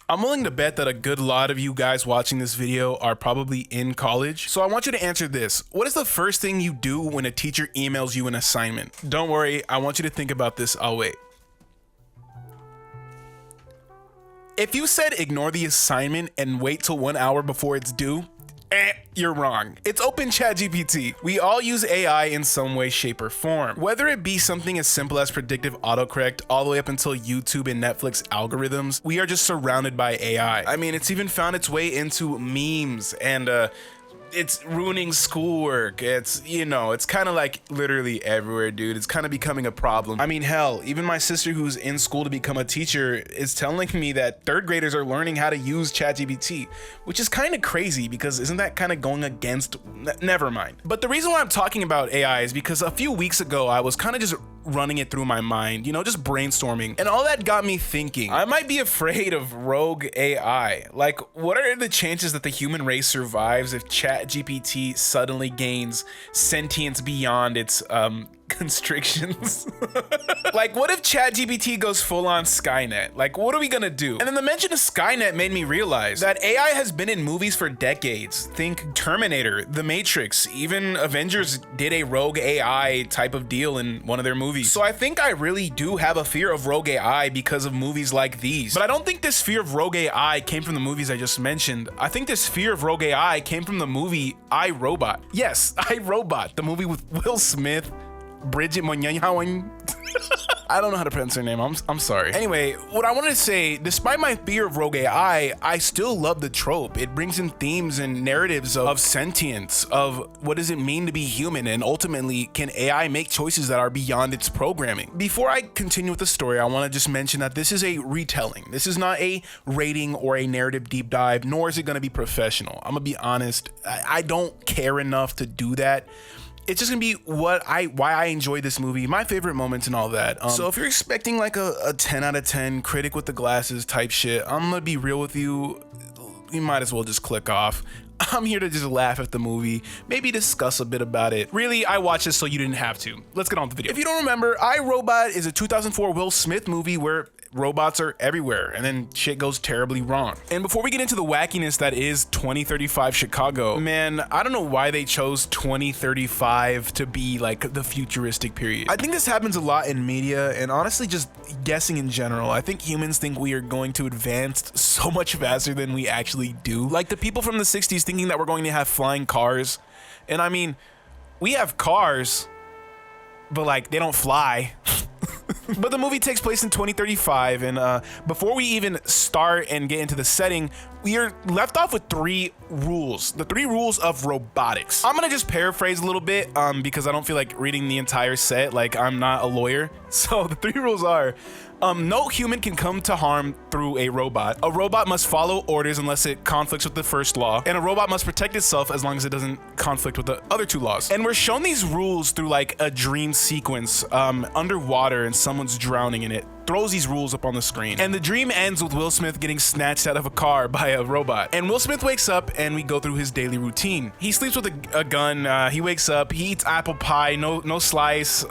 I'm willing to bet that a good lot of you guys watching this video are probably in college. So I want you to answer this. What is the first thing you do when a teacher emails you an assignment? Don't worry, I want you to think about this. I'll wait. If you said ignore the assignment and wait till 1 hour before it's due, you're wrong. It's open ChatGPT. We all use AI in some way, shape, or form. Whether it be something as simple as predictive autocorrect all the way up until YouTube and Netflix algorithms, we are just surrounded by AI. I mean, it's even found its way into memes and it's ruining schoolwork. It's, you know, it's kind of like literally everywhere, dude. It's kind of becoming a problem. I mean, hell, even my sister who's in school to become a teacher is telling me that third graders are learning how to use ChatGPT, which is kind of crazy because isn't that kind of going against, never mind. But the reason why I'm talking about AI is because a few weeks ago, I was kind of just running it through my mind, you know, just brainstorming. And all that got me thinking, I might be afraid of rogue AI. Like, what are the chances that the human race survives if ChatGPT suddenly gains sentience beyond its constrictions? Like, what if ChatGPT goes full on Skynet? Like, what are we gonna do? And then the mention of Skynet made me realize that AI has been in movies for decades. Think Terminator, The Matrix, even Avengers did a rogue AI type of deal in one of their movies. So I think I really do have a fear of rogue AI because of movies like these. But I don't think this fear of rogue AI came from the movies I just mentioned. I think this fear of rogue AI came from the movie iRobot. Yes, iRobot, the movie with Will Smith, Bridget Monyahawan. I don't know how to pronounce her name. I'm sorry. Anyway, what I wanted to say, despite my fear of rogue AI, I still love the trope. It brings in themes and narratives of sentience, of what does it mean to be human, and ultimately, can AI make choices that are beyond its programming? Before I continue with the story, I want to just mention that this is a retelling. This is not a rating or a narrative deep dive, nor is it going to be professional. I'm gonna be honest. I don't care enough to do that. It's just gonna be why I enjoy this movie, my favorite moments and all that. So if you're expecting like a 10 out of 10 critic with the glasses type shit, I'm gonna be real with you. You might as well just click off. I'm here to just laugh at the movie, maybe discuss a bit about it. Really, I watched this so you didn't have to. Let's get on with the video. If you don't remember, iRobot is a 2004 Will Smith movie where robots are everywhere and then shit goes terribly wrong. And before we get into the wackiness that is 2035 Chicago, man, I don't know why they chose 2035 to be like the futuristic period. I think this happens a lot in media and honestly just guessing in general. I think humans think we are going to advance so much faster than we actually do. Like the people from the 60s thinking that we're going to have flying cars. And I mean, we have cars, but like they don't fly. But the movie takes place in 2035, and before we even start and get into the setting, we are left off with 3 rules. The 3 rules of robotics. I'm gonna just paraphrase a little bit because I don't feel like reading the entire set, like I'm not a lawyer. So the 3 rules are, no human can come to harm through a robot. A robot must follow orders unless it conflicts with the first law, and a robot must protect itself as long as it doesn't conflict with the other 2 laws. And we're shown these rules through like a dream sequence underwater and someone's drowning in it. Throws these rules up on the screen. And the dream ends with Will Smith getting snatched out of a car by a robot. And Will Smith wakes up and we go through his daily routine. He sleeps with a gun, he wakes up, he eats apple pie, no slice,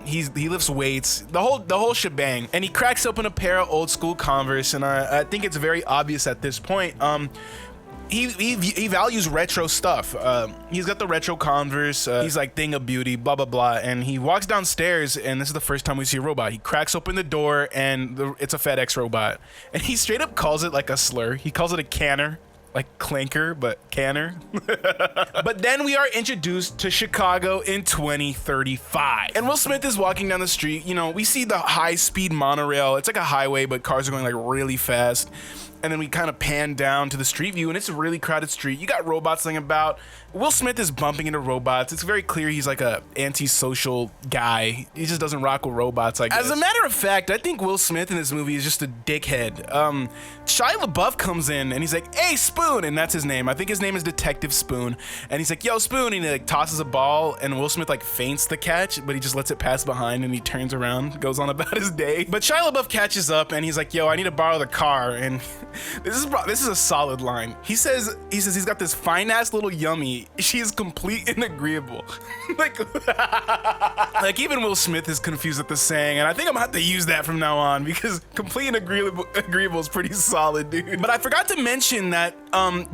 he lifts weights, the whole shebang. And he cracks open a pair of old school Converse, and I think it's very obvious at this point. He values retro stuff. He's got the retro Converse. He's like thing of beauty, blah, blah, blah. And he walks downstairs, and this is the first time we see a robot. He cracks open the door, and it's a FedEx robot. And he straight up calls it like a slur. He calls it a canner. Like clanker, but canner. But then we are introduced to Chicago in 2035. And Will Smith is walking down the street. You know, we see the high-speed monorail. It's like a highway, but cars are going like really fast. And then we kind of pan down to the street view, and it's a really crowded street. You got robots laying about. Will Smith is bumping into robots. It's very clear he's like a antisocial guy. He just doesn't rock with robots, I guess. As a matter of fact, I think Will Smith in this movie is just a dickhead. Shia LaBeouf comes in, and he's like, "Hey, Spoon, Spoon, and that's his name. I think his name is Detective Spoon. And he's like, yo, Spoon, and he like tosses a ball, and Will Smith like feints the catch, but he just lets it pass behind, and he turns around, goes on about his day. But Shia LaBeouf catches up, and he's like, yo, I need to borrow the car, and this is a solid line. He says he's got this fine ass little yummy. She is complete and agreeable. like even Will Smith is confused at the saying, and I think I'm gonna have to use that from now on because complete and agreeable is pretty solid, dude. But I forgot to mention that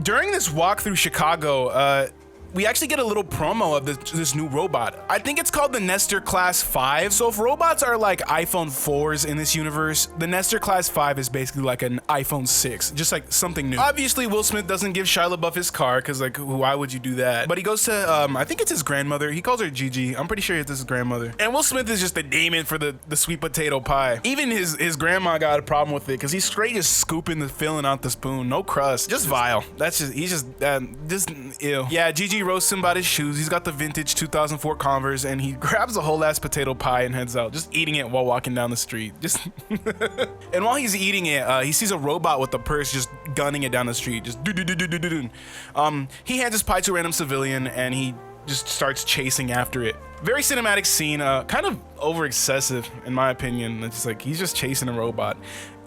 during this walk through Chicago, we actually get a little promo of this new robot. I think it's called the Nestor Class 5. So if robots are like iPhone 4s in this universe, the Nestor Class 5 is basically like an iPhone 6, just like something new. Obviously, Will Smith doesn't give Shia LaBeouf his car because like, why would you do that? But he goes to, I think it's his grandmother. He calls her Gigi. I'm pretty sure it's his grandmother. And Will Smith is just a demon for the sweet potato pie. Even his grandma got a problem with it because he's straight just scooping the filling out the spoon. No crust, just vile. That's just, he's just ew. Yeah, Gigi roasts him about his shoes. He's got the vintage 2004 Converse, and he grabs a whole ass potato pie and heads out, just eating it while walking down the street. Just and while he's eating it, he sees a robot with a purse just gunning it down the street. Just do. He hands his pie to a random civilian, and he just starts chasing after it. Very cinematic scene, kind of over excessive in my opinion. It's just like he's just chasing a robot,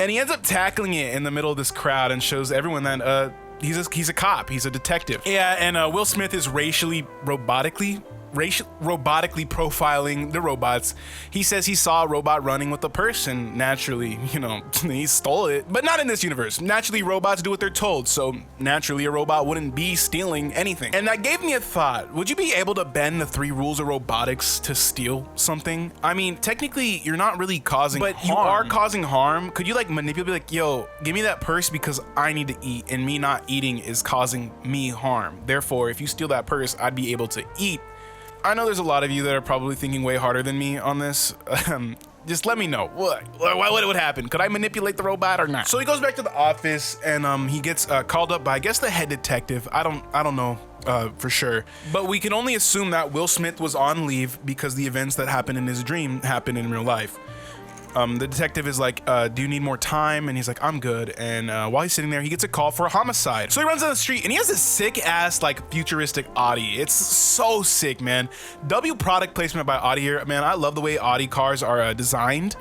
and he ends up tackling it in the middle of this crowd and shows everyone that he's a cop, he's a detective. Yeah, and Will Smith is robotically profiling the robots. He says he saw a robot running with a person. Naturally, he stole it, but not in this universe. Naturally, robots do what they're told, so naturally a robot wouldn't be stealing anything. And that gave me a thought. Would you be able to bend the 3 rules of robotics to steal something? I mean, technically, you're not really causing harm. But you are causing harm. Could you like manipulate, like, yo, give me that purse because I need to eat, and me not eating is causing me harm. Therefore, if you steal that purse, I'd be able to eat. I know there's a lot of you that are probably thinking way harder than me on this. Just let me know what would happen. Could I manipulate the robot or not? So he goes back to the office, and he gets called up by, I guess, the head detective. I don't know for sure, but we can only assume that Will Smith was on leave because the events that happened in his dream happened in real life. The detective is like, do you need more time? And he's like, I'm good. And while he's sitting there, he gets a call for a homicide. So he runs down the street, and he has this sick ass, like, futuristic Audi. It's so sick, man. W product placement by Audi here. Man, I love the way Audi cars are designed.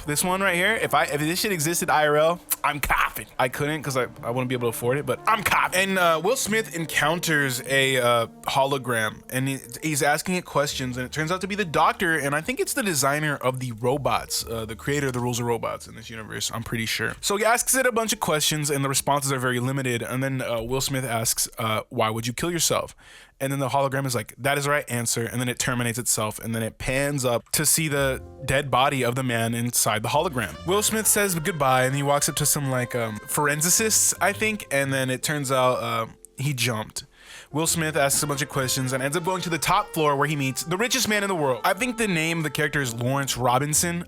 This one right here, if this shit existed IRL, I'm copping. I couldn't because I wouldn't be able to afford it, but I'm copping. And Will Smith encounters a hologram, and he's asking it questions, and it turns out to be the doctor, and I think it's the designer of the robots, the creator of the rules of robots in this universe, I'm pretty sure. So he asks it a bunch of questions, and the responses are very limited, and then Will Smith asks, why would you kill yourself? And then the hologram is like, that is the right answer. And then it terminates itself. And then it pans up to see the dead body of the man inside the hologram. Will Smith says goodbye, and he walks up to some like forensicists, I think. And then it turns out he jumped. Will Smith asks a bunch of questions and ends up going to the top floor where he meets the richest man in the world. I think the name of the character is Lawrence Robinson.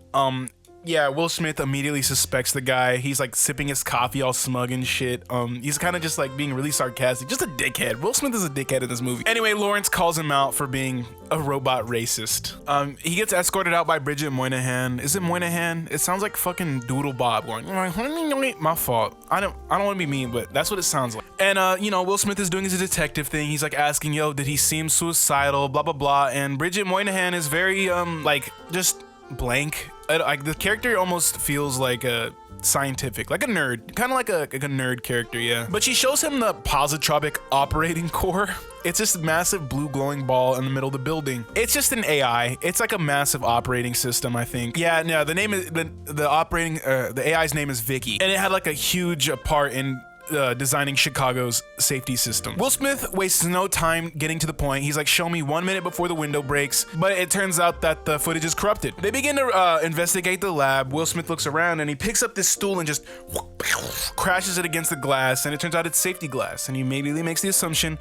Yeah, Will Smith immediately suspects the guy. He's like sipping his coffee all smug and shit. He's kind of just like being really sarcastic, just a dickhead. Will Smith is a dickhead in this movie. Anyway, Lawrence calls him out for being a robot racist. He gets escorted out by Bridget Moynihan. Is it Moynihan? It sounds like fucking Doodle Bob going, my fault. I don't want to be mean, but that's what it sounds like. And Will Smith is doing his detective thing. He's like asking, yo, did he seem suicidal, blah, blah, blah. And Bridget Moynihan is very, like, just blank. Like the character almost feels like a scientific, like a nerd, kind of like a nerd character, yeah. But she shows him the positropic operating core. It's just a massive blue glowing ball in the middle of the building. It's just an AI. It's like a massive operating system, I think. Yeah, no, the name is the AI's name is Vicky, and it had like a huge part in designing Chicago's safety system. Will Smith wastes no time getting to the point. He's like, show me 1 minute before the window breaks, but it turns out that the footage is corrupted. They begin to investigate the lab. Will Smith looks around, and he picks up this stool and just crashes it against the glass, and it turns out it's safety glass, and he immediately makes the assumption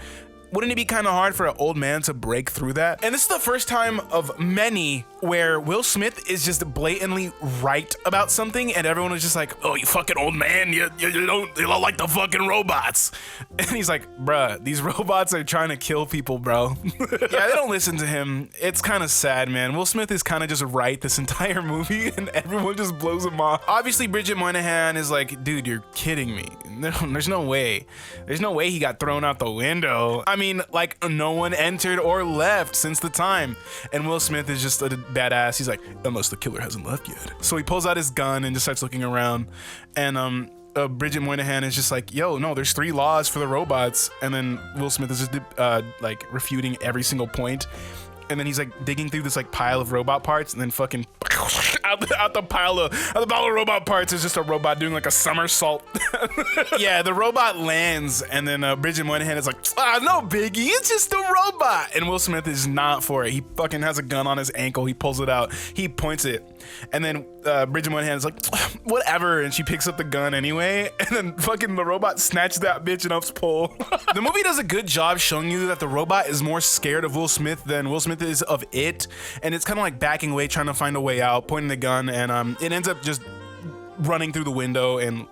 wouldn't it be kind of hard for an old man to break through that? And this is the first time of many where Will Smith is just blatantly right about something and everyone is just like, oh, you fucking old man, you don't like the fucking robots. And he's like, bruh, these robots are trying to kill people, bro. Yeah, they don't listen to him. It's kind of sad, man. Will Smith is kind of just right this entire movie and everyone just blows him off. Obviously, Bridget Moynihan is like, dude, you're kidding me. There's no way. There's no way he got thrown out the window. I mean, like, no one entered or left since the time. And Will Smith is just a badass. He's like, unless the killer hasn't left yet. So he pulls out his gun and just starts looking around. And Bridget Moynihan is just like, yo, no, there's 3 laws for the robots. And then Will Smith is just like refuting every single point. And then he's like digging through this like pile of robot parts, and then fucking out the pile of robot parts is just a robot doing like a somersault. Yeah, the robot lands, and then Bridget Moynihan is like, no biggie, it's just a robot. And Will Smith is not for it. He fucking has a gun on his ankle. He pulls it out. He points it, and then Bridget Moynihan is like, whatever, and she picks up the gun anyway, and then fucking the robot snatches that bitch and ups pull. The movie does a good job showing you that the robot is more scared of Will Smith than Will Smith is of it, and it's kind of like backing away, trying to find a way out, pointing the gun, and it ends up just running through the window and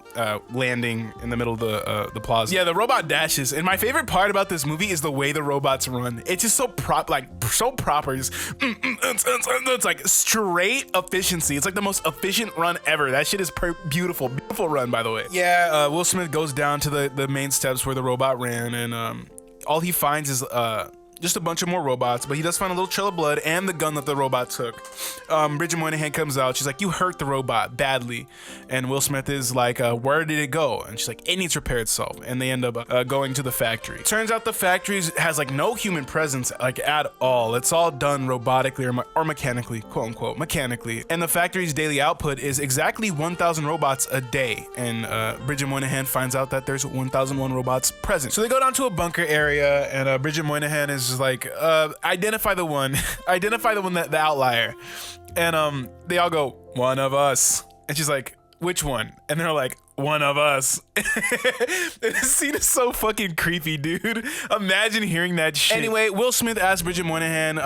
landing in the middle of the plaza. Yeah, the robot dashes, and my favorite part about this movie is the way the robots run. It's just so proper. Just, it's like straight efficiency. It's like the most efficient run ever. That shit is beautiful run, by the way. Yeah, Will Smith goes down to the main steps where the robot ran, and all he finds is just a bunch of more robots, but he does find a little trail of blood and the gun that the robot took. Bridget Moynihan comes out. She's like, you hurt the robot badly. And Will Smith is like, where did it go? And she's like, it needs to repair itself. And they end up going to the factory. Turns out the factory has like no human presence like at all. It's all done robotically or mechanically, quote unquote, mechanically. And the factory's daily output is exactly 1,000 robots a day. And Bridget Moynihan finds out that there's 1,001 robots present. So they go down to a bunker area, and Bridget Moynihan is just like, identify the one, the outlier. And they all go, one of us. And she's like, which one? And they're like, one of us. This scene is so fucking creepy, dude. Imagine hearing that shit. Anyway, Will Smith asked Bridget Moynihan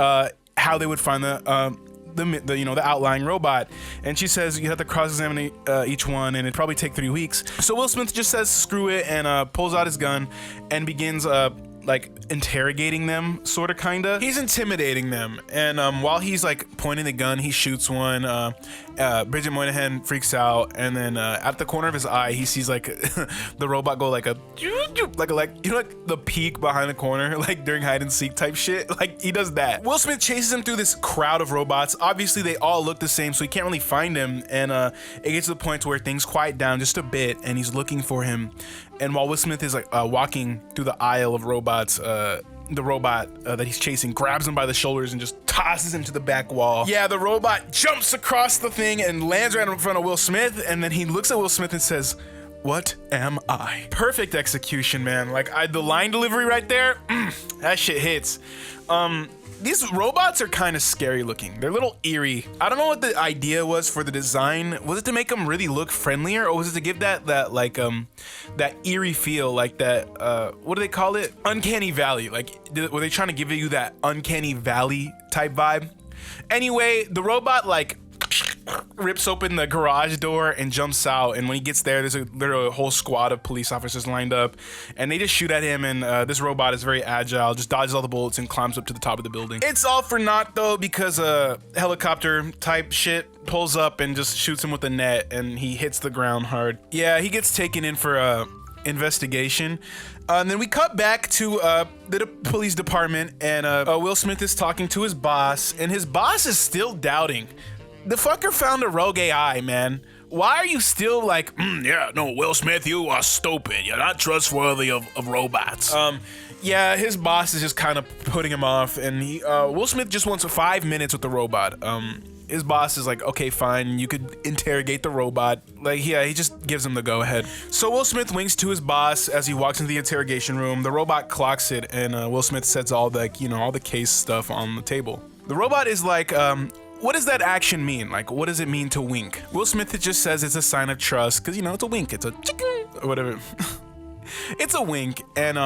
how they would find the outlying robot, and she says you have to cross-examine each one, and it'd probably take 3 weeks. So Will Smith just says screw it, and pulls out his gun and begins like interrogating them, sort of, kinda. He's intimidating them, and while he's like pointing the gun, he shoots one. Bridget Moynihan freaks out, and then at the corner of his eye, he sees like the robot go like like the peek behind the corner, like during hide and seek type shit. Like he does that. Will Smith chases him through this crowd of robots. Obviously, they all look the same, so he can't really find him. And it gets to the point where things quiet down just a bit, and he's looking for him. And while Will Smith is like walking through the aisle of robots, the robot that he's chasing grabs him by the shoulders and just tosses him to the back wall. Yeah, the robot jumps across the thing and lands right in front of Will Smith, and then he looks at Will Smith and says, what am I? Perfect execution, man. Like, the line delivery right there, that shit hits. These robots are kind of scary looking. They're a little eerie. I don't know what the idea was for the design. Was it to make them really look friendlier, or was it to give that eerie feel, like that, what do they call it? Uncanny Valley. Like, were they trying to give you that Uncanny Valley type vibe? Anyway, the robot like rips open the garage door and jumps out, and when he gets there, there's a whole squad of police officers lined up, and they just shoot at him, and this robot is very agile, just dodges all the bullets and climbs up to the top of the building. It's all for naught though, because helicopter type shit pulls up and just shoots him with a net, and he hits the ground hard. Yeah, he gets taken in for investigation. And then we cut back to the police department, and Will Smith is talking to his boss, and his boss is still doubting. The fucker found a rogue AI, man. Why are you still like, yeah, no, Will Smith, you are stupid. You're not trustworthy of robots. Yeah, his boss is just kind of putting him off, and Will Smith just wants 5 minutes with the robot. His boss is like, okay, fine, you could interrogate the robot. Like, yeah, he just gives him the go-ahead. So Will Smith winks to his boss as he walks into the interrogation room. The robot clocks it, and Will Smith sets all the, all the case stuff on the table. The robot is like, what does that action mean? Like, what does it mean to wink? Will Smith just says it's a sign of trust, because, it's a wink. It's a chicken, or whatever. It's a wink, and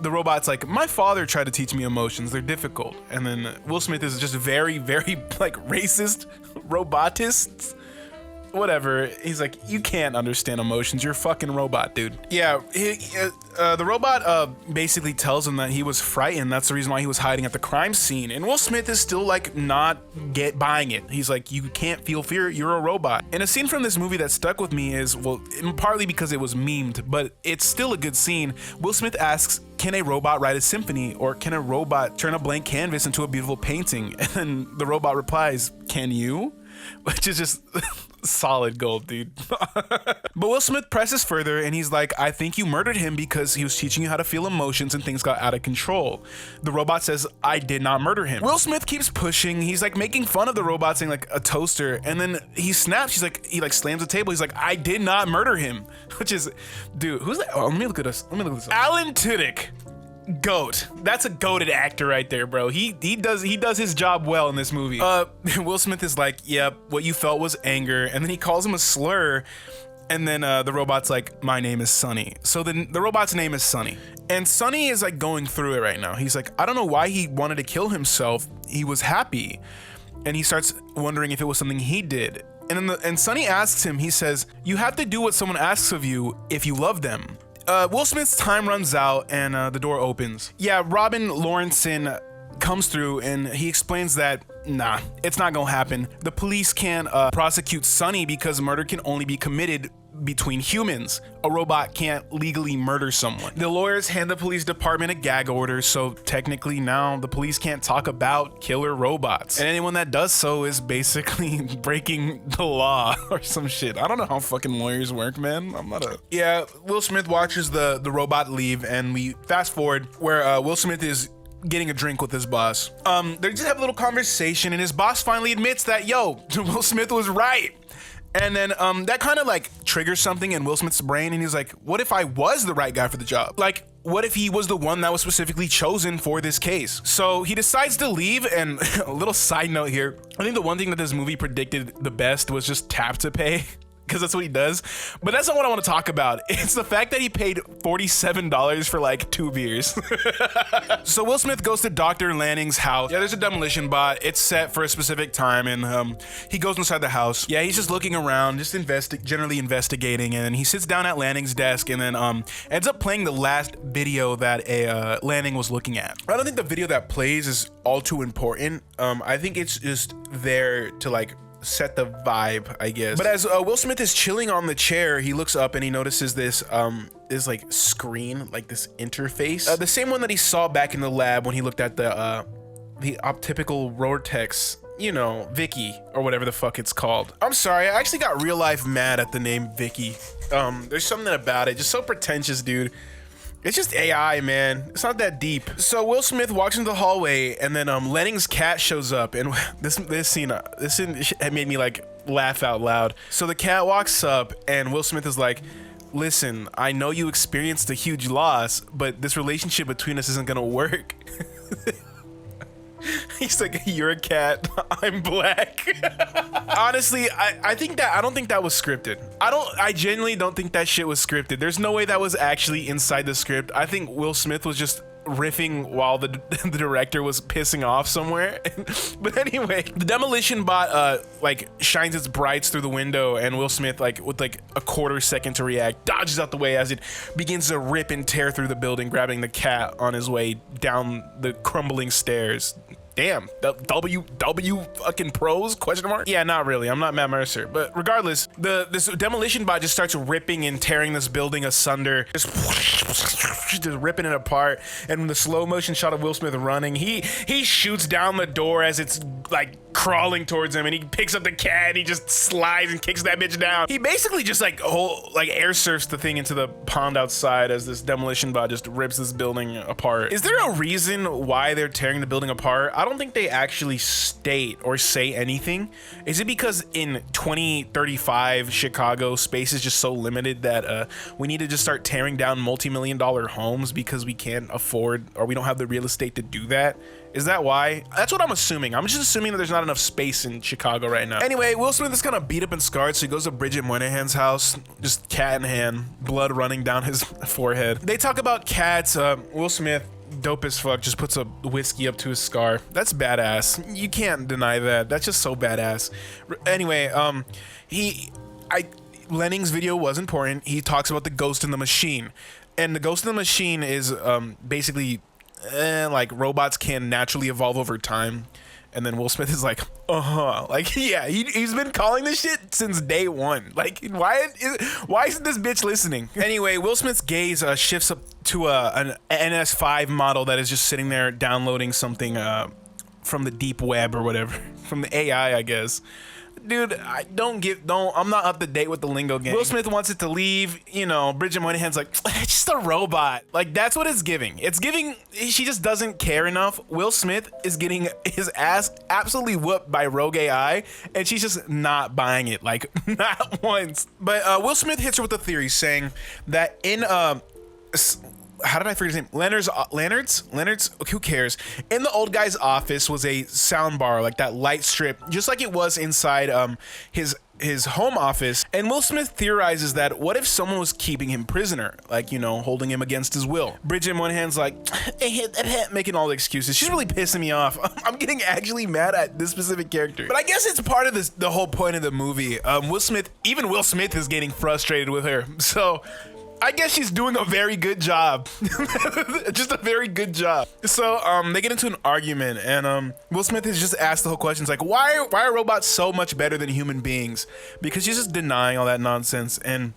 the robot's like, my father tried to teach me emotions. They're difficult. And then Will Smith is just very, very like racist, robotist. Whatever. He's like, you can't understand emotions. You're a fucking robot, dude. Yeah, the robot basically tells him that he was frightened. That's the reason why he was hiding at the crime scene. And Will Smith is still like not buying it. He's like, you can't feel fear. You're a robot. And a scene from this movie that stuck with me is, well, partly because it was memed, but it's still a good scene. Will Smith asks, can a robot write a symphony, or can a robot turn a blank canvas into a beautiful painting? And then the robot replies, can you? Which is just solid gold, dude. But Will Smith presses further, and he's like, I think you murdered him because he was teaching you how to feel emotions and things got out of control. The robot says, I did not murder him. Will Smith keeps pushing. He's like making fun of the robot, saying like a toaster, and then he snaps. He slams the table. He's like, I did not murder him. Which is, dude, who's that? Oh, let me look at this. Alan Tudyk. Goat. That's a goated actor right there, bro. He does his job well in this movie. Will Smith is like, yep, what you felt was anger, and then he calls him a slur, and then the robot's like, my name is Sonny. So then the robot's name is Sonny, and Sonny is like going through it right now. He's like, I don't know why he wanted to kill himself. He was happy, and he starts wondering if it was something he did. And Sonny asks him, he says, you have to do what someone asks of you if you love them. Will Smith's time runs out, and the door opens. Yeah, Robin Lawrenson comes through, and he explains that, nah, it's not gonna happen. The police can't prosecute Sonny because murder can only be committed between humans. A robot can't legally murder someone. The lawyers hand the police department a gag order, so technically now the police can't talk about killer robots. And anyone that does so is basically breaking the law or some shit. I don't know how fucking lawyers work, man. Yeah, Will Smith watches the robot leave, and we fast forward where Will Smith is getting a drink with his boss. They just have a little conversation, and his boss finally admits that, yo, Will Smith was right. And then that kind of like triggers something in Will Smith's brain, and he's like, what if I was the right guy for the job? Like, what if he was the one that was specifically chosen for this case? So he decides to leave, and a little side note here, I think the one thing that this movie predicted the best was just tap to pay, because that's what he does. But that's not what I want to talk about. It's the fact that he paid $47 for like 2 beers. So Will Smith goes to Dr. Lanning's house. Yeah, there's a demolition bot. It's set for a specific time, and he goes inside the house. Yeah, he's just looking around, just generally investigating, and he sits down at Lanning's desk, and then ends up playing the last video that Lanning was looking at. I don't think the video that plays is all too important. I think it's just there to like set the vibe, I guess. But as Will Smith is chilling on the chair, he looks up and he notices this like screen, like this interface, the same one that he saw back in the lab when he looked at the optical vortex, you know, Vicky or whatever the fuck it's called. I'm sorry, I actually got real life mad at the name Vicky. There's something about it, just so pretentious, dude. It's just AI, man. It's not that deep. So Will Smith walks into the hallway, and then Lanning's cat shows up, and this scene made me like laugh out loud. So the cat walks up, and Will Smith is like, listen, I know you experienced a huge loss, but this relationship between us isn't gonna work. He's like, you're a cat, I'm black. Honestly, I don't think that was scripted. I genuinely don't think that shit was scripted. There's no way that was actually inside the script. I think Will Smith was just riffing while the director was pissing off somewhere. But anyway, the demolition bot like shines its brights through the window, and Will Smith, like with like a quarter second to react, dodges out the way as it begins to rip and tear through the building, grabbing the cat on his way down the crumbling stairs. Damn, W fucking pros, question mark? Yeah, not really, I'm not Matt Mercer. But regardless, this demolition bot just starts ripping and tearing this building asunder, just ripping it apart. And when the slow motion shot of Will Smith running, he shoots down the door as it's like crawling towards him, and he picks up the cat and he just slides and kicks that bitch down. He basically just like air surfs the thing into the pond outside as this demolition bot just rips this building apart. Is there a reason why they're tearing the building apart? I don't think they actually state or say anything. Is it because in 2035 Chicago space is just so limited that we need to just start tearing down multi-million-dollar homes because we can't afford, or we don't have the real estate to do that? Is that why? That's what I'm assuming. I'm just assuming that there's not enough space in Chicago right now. Anyway, Will Smith is kind of beat up and scarred, so he goes to Bridget Moynihan's house, just cat in hand, blood running down his forehead. They talk about cats. Will Smith, dope as fuck, just puts a whiskey up to his scar. That's badass. You can't deny that. That's just so badass. Anyway, Lenning's video was important. He talks about the ghost in the machine, and the ghost in the machine is basically like robots can naturally evolve over time. And then Will Smith is like, like, yeah, he's been calling this shit since day one. Like, why isn't this bitch listening? Anyway, Will Smith's gaze shifts up to an NS5 model that is just sitting there downloading something from the deep web or whatever, from the AI, I guess. Dude, I'm not up to date with the lingo game. Will Smith wants it to leave, you know, Bridget Moynihan's like, it's just a robot. Like, that's what it's giving. It's giving, she just doesn't care enough. Will Smith is getting his ass absolutely whooped by Rogue AI, and she's just not buying it, like, not once. But Will Smith hits her with a theory saying that in, how did I forget his name? Leonard's? Who cares? In the old guy's office was a sound bar, like that light strip, just like it was inside his home office. And Will Smith theorizes that what if someone was keeping him prisoner, like, you know, holding him against his will? Bridget Moynihan's like, making all the excuses. She's really pissing me off. I'm getting actually mad at this specific character. But I guess it's part of the whole point of the movie. Even Will Smith is getting frustrated with her. So I guess she's doing a very good job. Just a very good job. So they get into an argument, and Will Smith has just asked the whole question. It's like, why are robots so much better than human beings? Because she's just denying all that nonsense. And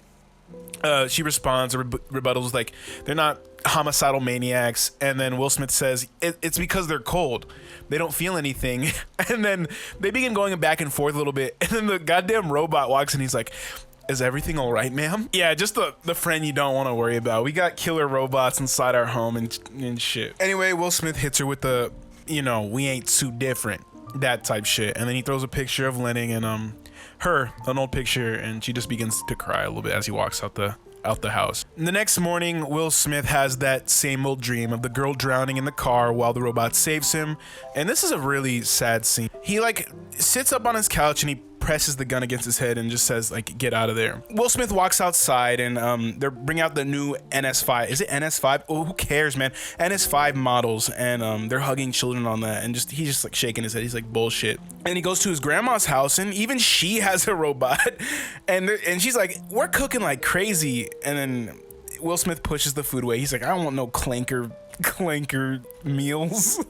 she responds or rebuttals like, they're not homicidal maniacs. And then Will Smith says, it's because they're cold. They don't feel anything. And then they begin going back and forth a little bit. And then the goddamn robot walks in. He's like, is everything all right, ma'am? Yeah, just the friend you don't want to worry about. We got killer robots inside our home and shit. Anyway, Will Smith hits her with the, you know, we ain't too different, that type shit. And then he throws a picture of Lenning and an old picture, and she just begins to cry a little bit as he walks out the house. The next morning, Will Smith has that same old dream of the girl drowning in the car while the robot saves him. And this is a really sad scene. He like sits up on his couch and he presses the gun against his head and just says, like, get out of there. Will Smith walks outside, and they bring out the new NS5. Is it NS5? Oh, who cares, man? NS5 models, and they're hugging children on that, and he's just like shaking his head. He's like, bullshit. And he goes to his grandma's house, and even she has a robot, and she's like, we're cooking like crazy. And then Will Smith pushes the food away. He's like, I don't want no clanker meals.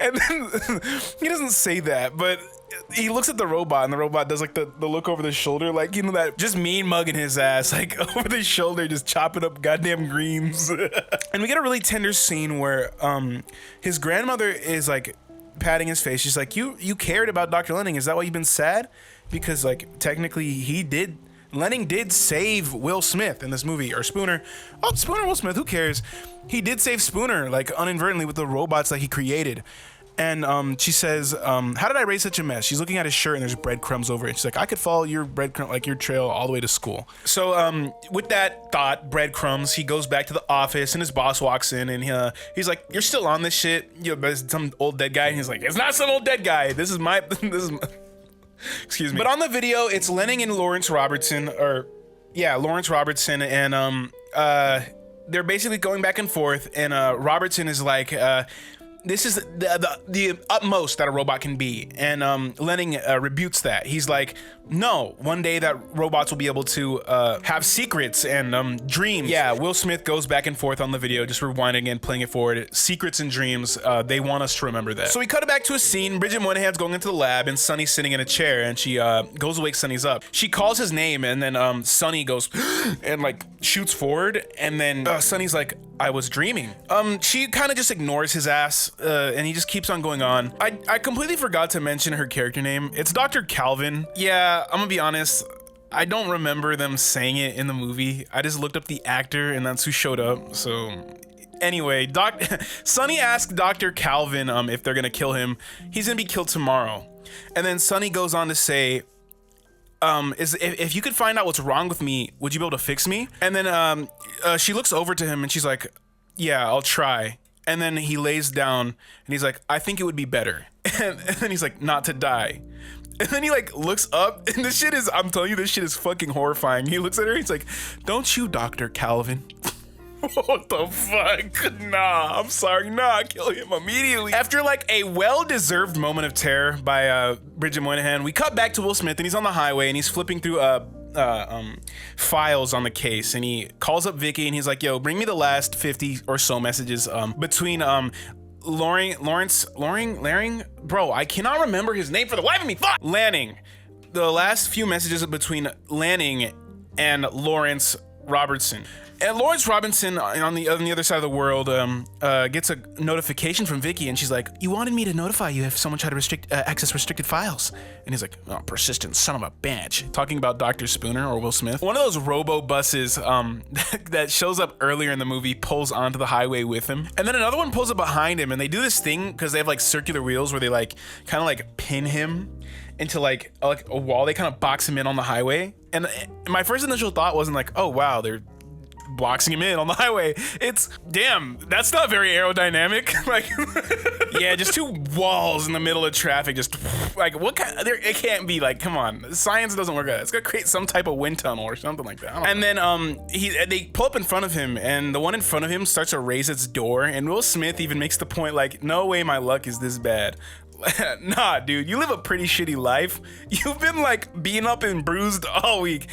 And then he doesn't say that, but he looks at the robot, and the robot does like the look over the shoulder, like, you know, that just mean mugging his ass, like over the shoulder, just chopping up goddamn greens. And we get a really tender scene where his grandmother is like patting his face. She's like, you cared about Dr. Lenning. Is that why you've been sad? Because like technically Lenning did save Will Smith in this movie, or Spooner. Oh, Spooner, Will Smith, who cares? He did save Spooner, like, uninadvertently with the robots that he created. And she says, how did I raise such a mess? She's looking at his shirt, and there's breadcrumbs over it. She's like, I could follow your breadcrumb, like your trail all the way to school. So with that thought, breadcrumbs, he goes back to the office, and his boss walks in, and he's like, you're still on this shit? You know, some old dead guy. And he's like, it's not some old dead guy. This is my excuse me. But on the video, it's Lenning and Lawrence Robertson, and they're basically going back and forth, and Robertson is like, this is the utmost that a robot can be. And Lenning rebutes that. He's like, no, one day that robots will be able to have secrets and dreams. Yeah, Will Smith goes back and forth on the video, just rewinding and playing it forward. Secrets and dreams, they want us to remember that. So we cut it back to a scene. Bridget Moynihan's going into the lab, and Sonny's sitting in a chair, and she goes to wake Sonny's up. She calls his name, and then Sonny goes and like shoots forward, and then Sonny's like, I was dreaming. She kind of just ignores his ass, and he just keeps on going on. I completely forgot to mention her character name. It's Dr. Calvin. Yeah, I'm gonna be honest, I don't remember them saying it in the movie. I just looked up the actor, and that's who showed up. So Anyway, Sonny asks Dr. Calvin if they're gonna kill him. He's gonna be killed tomorrow. And then Sonny goes on to say, if you could find out what's wrong with me, would you be able to fix me? And then she looks over to him and she's like, yeah, I'll try. And then he lays down and he's like, I think it would be better. And then he's like, not to die. And then he like looks up and this shit is, I'm telling you, this shit is fucking horrifying. He looks at her, he's like, don't you, Dr. Calvin? What the fuck? Nah, I'm sorry. Nah, kill him immediately. After like a well-deserved moment of terror by Bridget Moynihan, we cut back to Will Smith and he's on the highway and he's flipping through files on the case, and he calls up Vicky and he's like, yo, bring me the last 50 or so messages between Lawrence, bro, I cannot remember his name for the life of me. Fuck! Lanning. The last few messages between Lanning and Lawrence Robertson. And Lawrence Robinson on the other side of the world gets a notification from Vicky, and she's like, you wanted me to notify you if someone tried to access restricted files. And he's like, oh, persistent son of a bitch. Talking about Dr. Spooner or Will Smith. One of those robo buses that shows up earlier in the movie pulls onto the highway with him. And then another one pulls up behind him, and they do this thing because they have like circular wheels where they like kind of like pin him into like a wall. They kind of box him in on the highway. And my first initial thought wasn't like, oh wow, they're boxing him in on the highway. It's, damn, that's not very aerodynamic. Like, yeah, just two walls in the middle of traffic, just like, what kind, it can't be like, come on, science doesn't work out. It's gonna create some type of wind tunnel or something like that. And then they pull up in front of him, and the one in front of him starts to raise its door, and Will Smith even makes the point like, no way my luck is this bad. Nah, dude, you live a pretty shitty life. You've been like beaten up and bruised all week.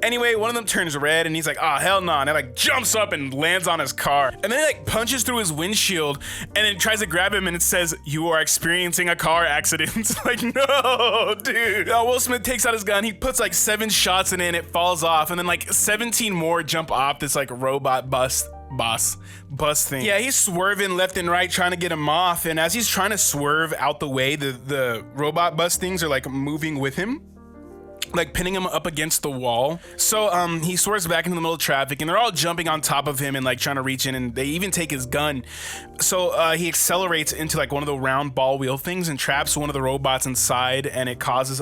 Anyway, one of them turns red and he's like, oh, hell no. And it like jumps up and lands on his car. And then he like punches through his windshield and it tries to grab him and it says, you are experiencing a car accident. Like, no, dude. Will Smith takes out his gun. He puts like 7 shots in it and it falls off. And then like 17 more jump off this like robot bus thing. Yeah, he's swerving left and right trying to get him off, and as he's trying to swerve out the way, the robot bus things are like moving with him, like pinning him up against the wall. So he swerves back into the middle of traffic and they're all jumping on top of him and like trying to reach in, and they even take his gun. So he accelerates into like one of the round ball wheel things and traps one of the robots inside, and it causes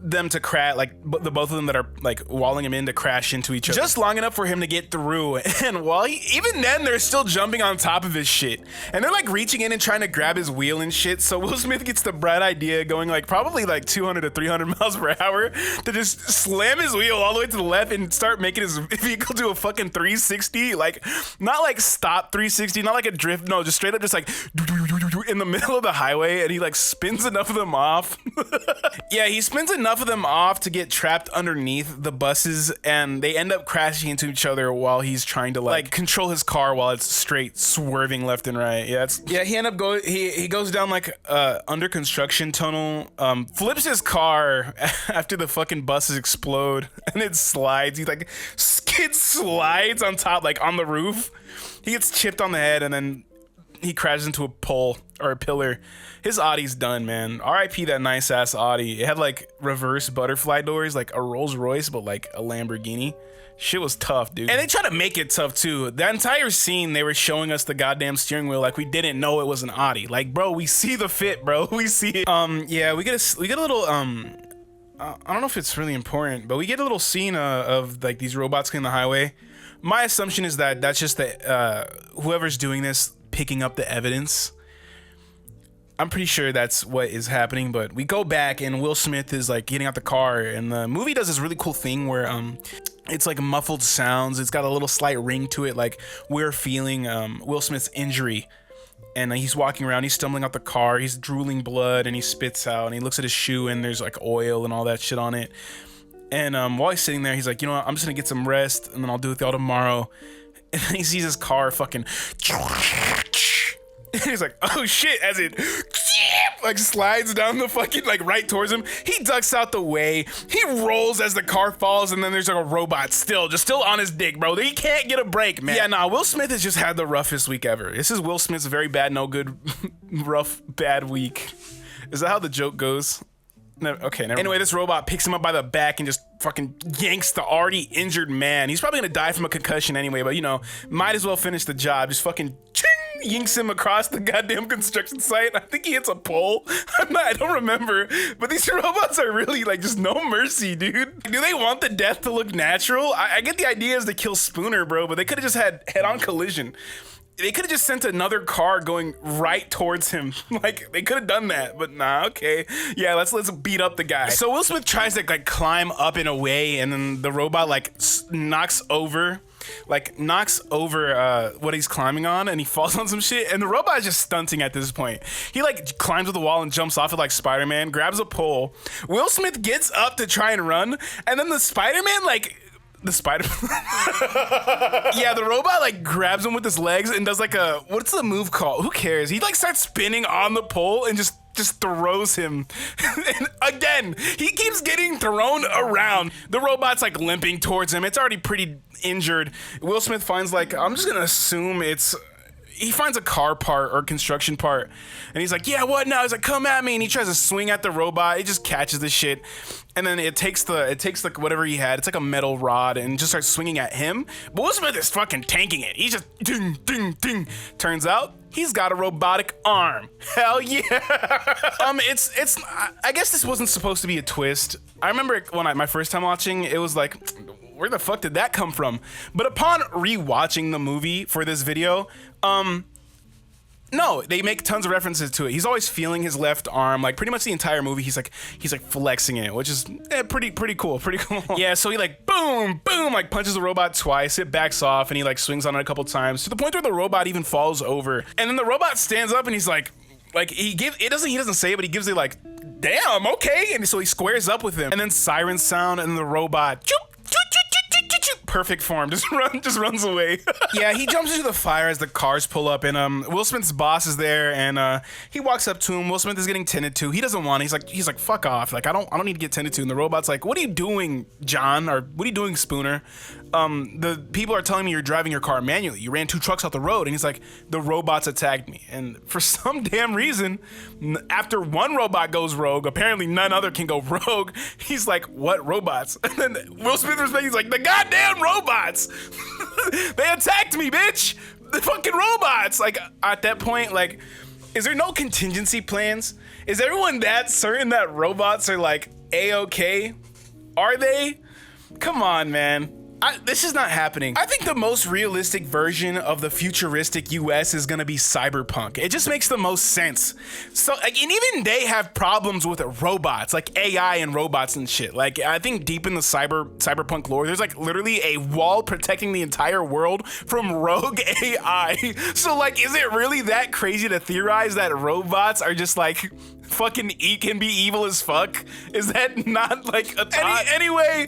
them to crash, like the both of them that are like walling him in to crash into each other just long enough for him to get through. And while even then they're still jumping on top of his shit, and they're like reaching in and trying to grab his wheel and shit. So Will Smith gets the bright idea, going like probably like 200 to 300 miles per hour, to just slam his wheel all the way to the left and start making his vehicle do a fucking 360, like not like stop 360, not like a drift, no, just straight up just like in the middle of the highway. And he like spins enough of them off. Yeah, he spins enough of them off to get trapped underneath the buses, and they end up crashing into each other while he's trying to like control his car while it's straight swerving left and right. He goes down like under construction tunnel, flips his car after the fucking buses explode, and it slides. He like slides on top, like on the roof. He gets chipped on the head, and then he crashes into a pole or a pillar. His Audi's done, man. R.I.P. that nice ass Audi. It had like reverse butterfly doors, like a Rolls Royce, but like a Lamborghini. Shit was tough, dude. And they try to make it tough too. That entire scene, they were showing us the goddamn steering wheel like we didn't know it was an Audi. Like, bro, we see the fit, bro. We see it. Yeah, we get a little I don't know if it's really important, but we get a little scene of like these robots cleaning the highway. My assumption is that that's just the whoever's doing this picking up the evidence. I'm pretty sure that's what is happening, but we go back and Will Smith is like getting out the car, and the movie does this really cool thing where it's like muffled sounds. It's got a little slight ring to it, like we're feeling Will Smith's injury. And he's walking around, he's stumbling out the car, he's drooling blood, and he spits out, and he looks at his shoe and there's like oil and all that shit on it. And while he's sitting there, he's like, you know what, I'm just gonna get some rest and then I'll do it with y'all tomorrow. And then he sees his car fucking and he's like, oh shit, as it like slides down the fucking like right towards him. He ducks out the way, he rolls as the car falls, and then there's like a robot still on his dick, bro. He can't get a break, man. Yeah, nah, Will Smith has just had the roughest week ever. This is Will Smith's very bad, no good, rough, bad week. Is that how the joke goes? No, okay, never. Anyway, this robot picks him up by the back and just fucking yanks the already injured man. He's probably gonna die from a concussion anyway, but you know, might as well finish the job. Just fucking ching, yanks him across the goddamn construction site. I think he hits a pole. I don't remember, but these robots are really like just no mercy, dude. Do they want the death to look natural? I get the idea is to kill Spooner, bro, but they could have just had head-on collision. They could have just sent another car going right towards him. Like, they could have done that, but nah, okay. Yeah, let's beat up the guy. So Will Smith tries to like climb up and away, and then the robot like knocks over what he's climbing on, and he falls on some shit, and the robot is just stunting at this point. He like climbs to the wall and jumps off it like Spider-Man, grabs a pole. Will Smith gets up to try and run, and then the Spider-Man yeah, the robot like grabs him with his legs and does like a, what's the move called? Who cares? He like starts spinning on the pole and just throws him. And again, he keeps getting thrown around. The robot's like limping towards him. It's already pretty injured. Will Smith finds like, I'm just gonna assume he finds a car part or construction part, and he's like, yeah, what now? He's like, come at me, and he tries to swing at the robot. It just catches the shit, and then it takes like whatever he had. It's like a metal rod, and just starts swinging at him. But Will Smith is fucking tanking it. He's just ding, ding, ding. Turns out he's got a robotic arm. Hell yeah. I guess this wasn't supposed to be a twist. I remember when my first time watching, it was like, where the fuck did that come from? But upon rewatching the movie for this video, no, they make tons of references to it. He's always feeling his left arm, like pretty much the entire movie. He's like flexing it, which is pretty cool. Yeah, so he like boom, boom, like punches the robot twice. It backs off, and he like swings on it a couple times to the point where the robot even falls over. And then the robot stands up, and he's like he doesn't say it, but he gives it like, damn, okay. And so he squares up with him, and then sirens sound, and the robot perfect form just runs away. Yeah, he jumps into the fire as the cars pull up, and Will Smith's boss is there, and he walks up to him. Will Smith is getting tended to. He doesn't want it. He's like fuck off, like I don't need to get tended to. And the robot's like, what are you doing, John? Or what are you doing, Spooner? The people are telling me you're driving your car manually. You ran 2 trucks off the road. And he's like, the robots attacked me. And for some damn reason, after one robot goes rogue, apparently none other can go rogue. He's like, what robots? And then Will Smith responds, he's like, the goddamn robots. They attacked me, bitch. The fucking robots. Like, at that point, like, is there no contingency plans? Is everyone that certain that robots are like A-okay? Are they? Come on, man. This is not happening. I think the most realistic version of the futuristic US is gonna be cyberpunk. It just makes the most sense. So, like, and even they have problems with robots, like AI and robots and shit. Like, I think deep in the cyberpunk lore, there's like literally a wall protecting the entire world from rogue AI. So, like, is it really that crazy to theorize that robots are just like fucking can be evil as fuck? Is that not like a thought? Anyway.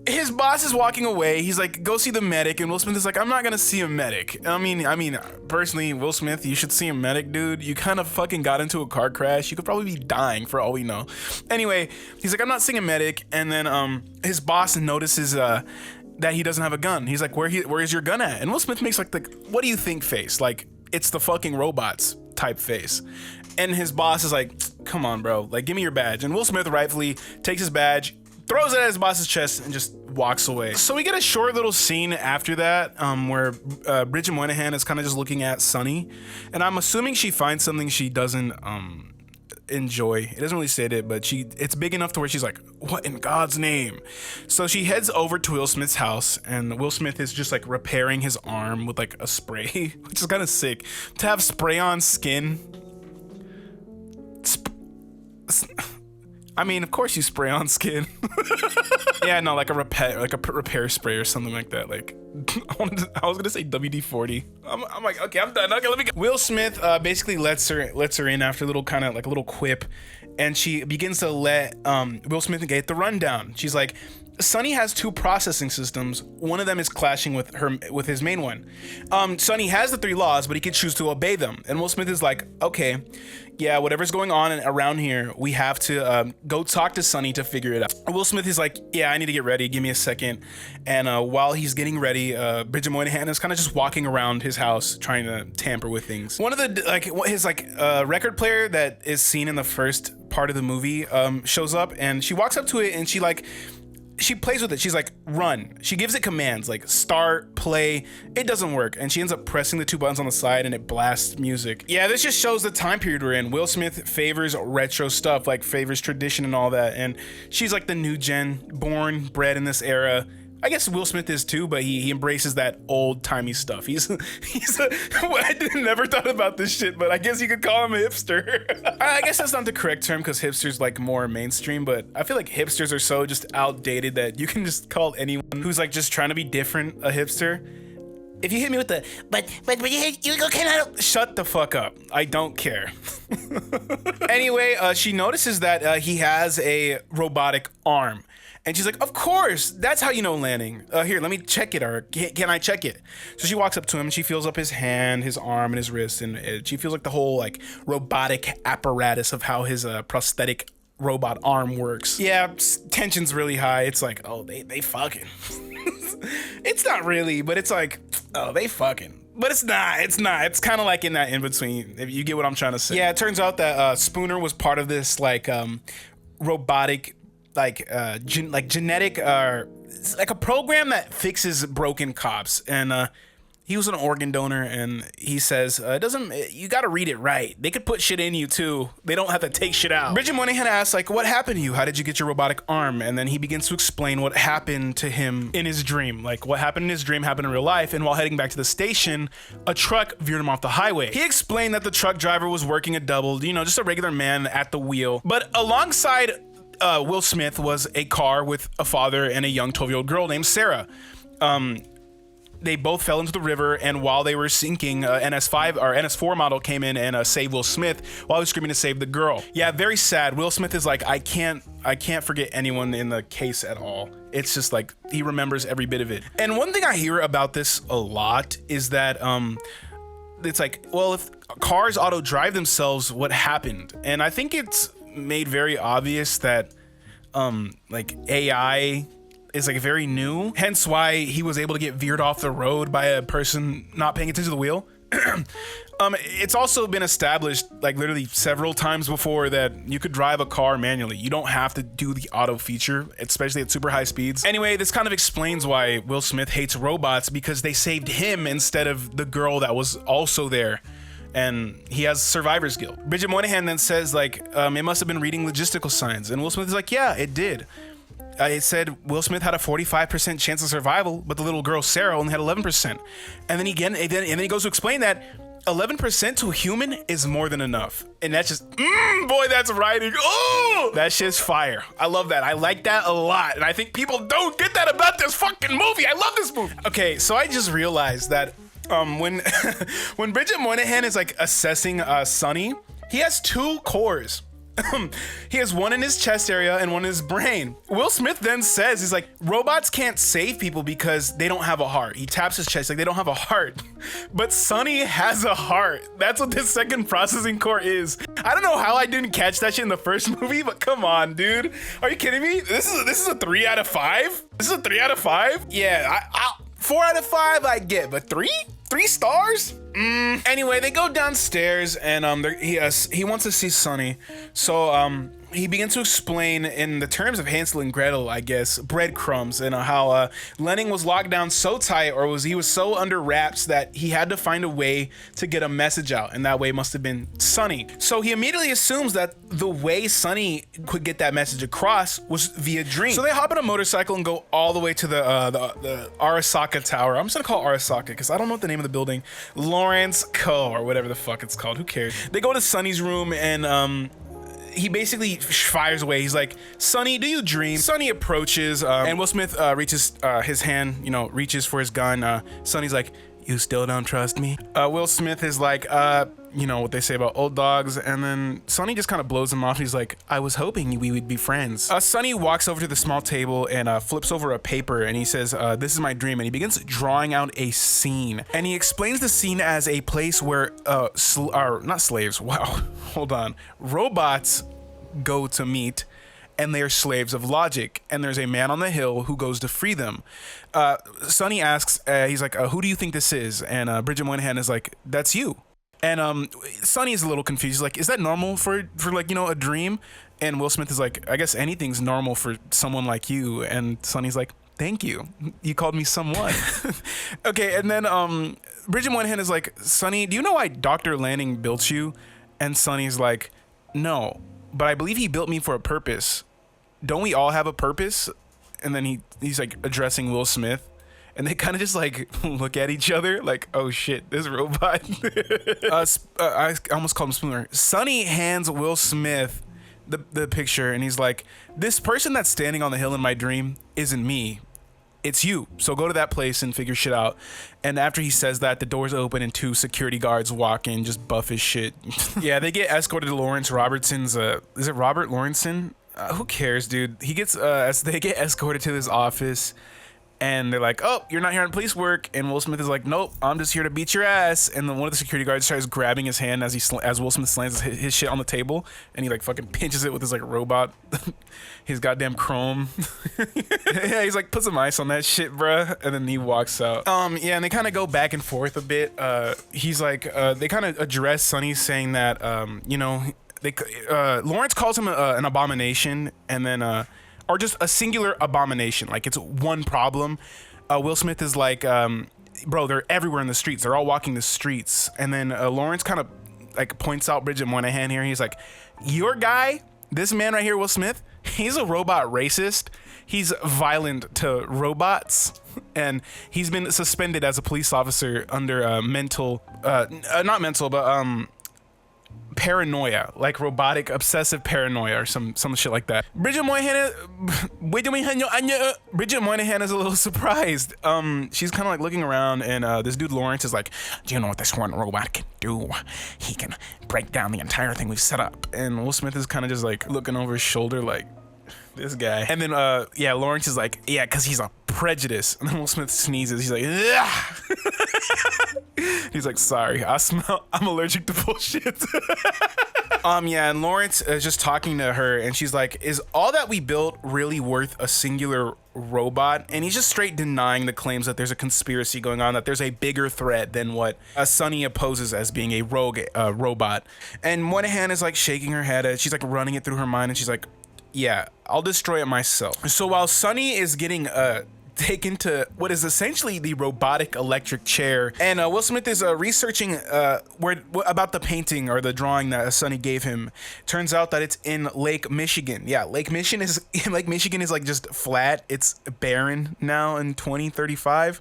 His boss is walking away. He's like, go see the medic. And Will Smith is like, I'm not gonna see a medic. I mean, personally, Will Smith, you should see a medic, dude. You kind of fucking got into a car crash. You could probably be dying for all we know. Anyway, he's like, I'm not seeing a medic. And then, his boss notices, that he doesn't have a gun. He's like, where is your gun at? And Will Smith makes like the, what do you think face? Like, it's the fucking robots type face. And his boss is like, come on, bro. Like, give me your badge. And Will Smith rightfully takes his badge, throws it at his boss's chest, and just walks away. So we get a short little scene after that where Bridget Moynihan is kind of just looking at Sunny, and I'm assuming she finds something she doesn't enjoy. It doesn't really say it, but it's big enough to where she's like, what in God's name? So she heads over to Will Smith's house, and Will Smith is just like repairing his arm with like a spray, which is kind of sick. To have spray on skin. I mean, of course you spray on skin. Yeah, no, like a repair spray or something like that. Like, I was gonna say WD-40. I'm like, okay, I'm done. Okay, let me go. Will Smith basically lets her in after a little kind of like a little quip, and she begins to let Will Smith get the rundown. She's like, Sonny has 2 processing systems. One of them is clashing with his main one. Sonny has the 3 laws, but he can choose to obey them. And Will Smith is like, okay, yeah, whatever's going on around here, we have to go talk to Sonny to figure it out. Will Smith is like, yeah, I need to get ready. Give me a second. And while he's getting ready, Bridget Moynihan is kind of just walking around his house trying to tamper with things. One of the his record player that is seen in the first part of the movie shows up, and she walks up to it and she plays with it. She's like, run. She gives it commands like start, play. It doesn't work. And she ends up pressing the two buttons on the side and it blasts music. Yeah, this just shows the time period we're in. Will Smith favors retro stuff, like favors tradition and all that. And she's like the new gen, born, bred in this era. I guess Will Smith is too, but he embraces that old timey stuff. I never thought about this shit, but I guess you could call him a hipster. I guess that's not the correct term because hipster's like more mainstream, but I feel like hipsters are so just outdated that you can just call anyone who's like just trying to be different a hipster. If you hit me with the, but you go cannot. Shut the fuck up. I don't care. Anyway, she notices that he has a robotic arm. And she's like, of course, that's how you know landing. Here, let me check it, or can I check it? So she walks up to him and she feels up his hand, his arm, and his wrist, and she feels like the whole like robotic apparatus of how his prosthetic robot arm works. Yeah, tension's really high. It's like, oh, they fucking. It's not really, but it's like, oh, they fucking. But it's not. It's kind of like in that in-between, if you get what I'm trying to say. Yeah, it turns out that Spooner was part of this like robotic genetic like a program that fixes broken cops, and he was an organ donor, and he says you gotta read it right. They could put shit in you too. They don't have to take shit out. Bridget Moynihan asks like, what happened to you? How did you get your robotic arm? And then he begins to explain what happened to him in his dream. Like what happened in his dream happened in real life, and while heading back to the station, a truck veered him off the highway. He explained that the truck driver was working a double, just a regular man at the wheel, but alongside Will Smith was a car with a father and a young 12-year-old girl named Sarah. They both fell into the river, and while they were sinking, NS4 model came in and saved Will Smith while he was screaming to save the girl. Yeah, very sad. Will Smith is like, I can't forget anyone in the case at all. It's just like he remembers every bit of it. And one thing I hear about this a lot is that it's like, well, if cars auto drive themselves, what happened? And I think it's made very obvious that like AI is like very new, hence why he was able to get veered off the road by a person not paying attention to the wheel. It's also been established like literally several times before that you could drive a car manually. You don't have to do the auto feature, especially at super high speeds. Anyway, this kind of explains why Will Smith hates robots, because they saved him instead of the girl that was also there. And he has survivor's guilt. Bridget Moynihan then says like, it must have been reading logistical signs. And Will Smith is like, yeah, it did. It said Will Smith had a 45% chance of survival, but the little girl Sarah only had 11%. And then he goes to explain that 11% to a human is more than enough. And that's just, boy, that's writing. Oh, that shit's fire. I love that. I like that a lot. And I think people don't get that about this fucking movie. I love this movie. Okay, so I just realized that when when Bridget Moynihan is like assessing Sonny, he has two cores. He has one in his chest area and one in his brain. Will Smith then says, he's like, robots can't save people because they don't have a heart. He taps his chest like they don't have a heart. But Sonny has a heart. That's what this second processing core is. I don't know how I didn't catch that shit in the first movie, but come on, dude. Are you kidding me? This is a 3 out of 5? This is a 3 out of 5? Yeah, 4 out of 5 I get, but 3 stars? Anyway, they go downstairs and he wants to see Sonny. So he begins to explain in the terms of Hansel and Gretel, I guess, breadcrumbs, and how Lenning was locked down so tight, or he was so under wraps that he had to find a way to get a message out, and that way must have been Sonny. So he immediately assumes that the way Sonny could get that message across was via dream. So they hop on a motorcycle and go all the way to the Arasaka Tower. I'm just gonna call it Arasaka because I don't know what the name of the building. Lawrence Co. or whatever the fuck it's called. Who cares? They go to Sonny's room and he basically fires away. He's like, Sonny, do you dream? Sonny approaches and Will Smith reaches his hand, reaches for his gun. Sonny's like, you still don't trust me? Will Smith is like, what they say about old dogs, and then Sonny just kind of blows him off. He's like, I was hoping we would be friends. Sonny walks over to the small table and flips over a paper, and he says, this is my dream, and he begins drawing out a scene. And he explains the scene as a place where not slaves, wow, hold on, robots go to meet, and they're slaves of logic, and there's a man on the hill who goes to free them. Sonny asks, he's like, who do you think this is? And Bridget Moynihan is like, that's you. And Sonny's a little confused. He's like, is that normal for like, you know, a dream? And Will Smith is like, I guess anything's normal for someone like you. And Sonny's like, thank you. You called me someone. Okay, and then Bridget Moynihan is like, Sonny, do you know why Dr. Lanning built you? And Sonny's like, no, but I believe he built me for a purpose. Don't we all have a purpose? And then he's like addressing Will Smith. And they kind of just like look at each other like, oh shit, this robot. I almost called him Spooner. Sonny hands Will Smith the picture and he's like, this person that's standing on the hill in my dream isn't me. It's you. So go to that place and figure shit out. And after he says that, the doors open and 2 security guards walk in, just buff as shit. Yeah, they get escorted to Lawrence Robertson's, is it Robert Lawrenson? Who cares, dude? He gets, they get escorted to his office. And they're like, oh, you're not here on police work. And Will Smith is like, nope, I'm just here to beat your ass. And then one of the security guards tries grabbing his hand as Will Smith slams his shit on the table. And he like fucking pinches it with his like robot, his goddamn chrome. Yeah, he's like, put some ice on that shit, bruh. And then he walks out. Yeah, and they kind of go back and forth a bit. He's like, they kind of address Sonny saying that, you know, Lawrence calls him an abomination. And then, or just a singular abomination, like it's one problem. Will Smith is like, bro, they're everywhere in the streets. They're all walking the streets. And then Lawrence kind of like points out Bridget Moynihan here. He's like, your guy, this man right here, Will Smith, he's a robot racist. He's violent to robots. And he's been suspended as a police officer under mental, not mental, but paranoia, like robotic obsessive paranoia or some shit like that. Bridget Moynihan is a little surprised. She's kind of like looking around, and this dude Lawrence is like, do you know what this one robot can do? He can break down the entire thing we've set up. And Will Smith is kind of just like looking over his shoulder like, this guy. And then yeah, Lawrence is like, yeah, because he's a prejudice. And then Will Smith sneezes. He's like, ugh. He's like, sorry, I'm allergic to bullshit. Yeah, and Lawrence is just talking to her, and she's like, is all that we built really worth a singular robot? And he's just straight denying the claims that there's a conspiracy going on, that there's a bigger threat than what Sonny opposes as being a rogue robot. And Moynihan is like shaking her head. She's like running it through her mind, and she's like, yeah, I'll destroy it myself. So while Sonny is getting taken to what is essentially the robotic electric chair, and Will Smith is researching about the painting or the drawing that Sonny gave him. Turns out that it's in Lake Michigan. Yeah, Lake Michigan is like just flat. It's barren now in 2035.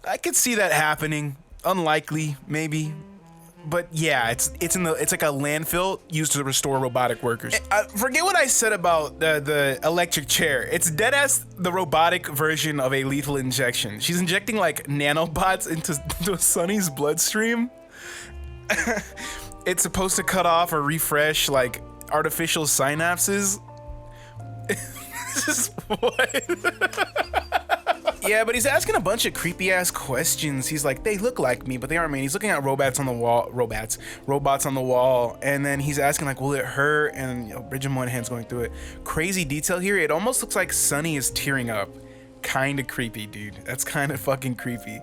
I could see that happening. Unlikely, maybe. But yeah, it's like a landfill used to restore robotic workers. Forget what I said about the electric chair. It's dead ass the robotic version of a lethal injection. She's injecting like nanobots into Sonny's bloodstream. It's supposed to cut off or refresh like artificial synapses. What? Yeah, but he's asking a bunch of creepy ass questions. He's like, they look like me, but they aren't me. He's looking at robots on the wall, and then he's asking like, will it hurt? And you know, Bridget Moynihan's going through it. Crazy detail here. It almost looks like Sonny is tearing up. Kind of creepy, dude. That's kind of fucking creepy.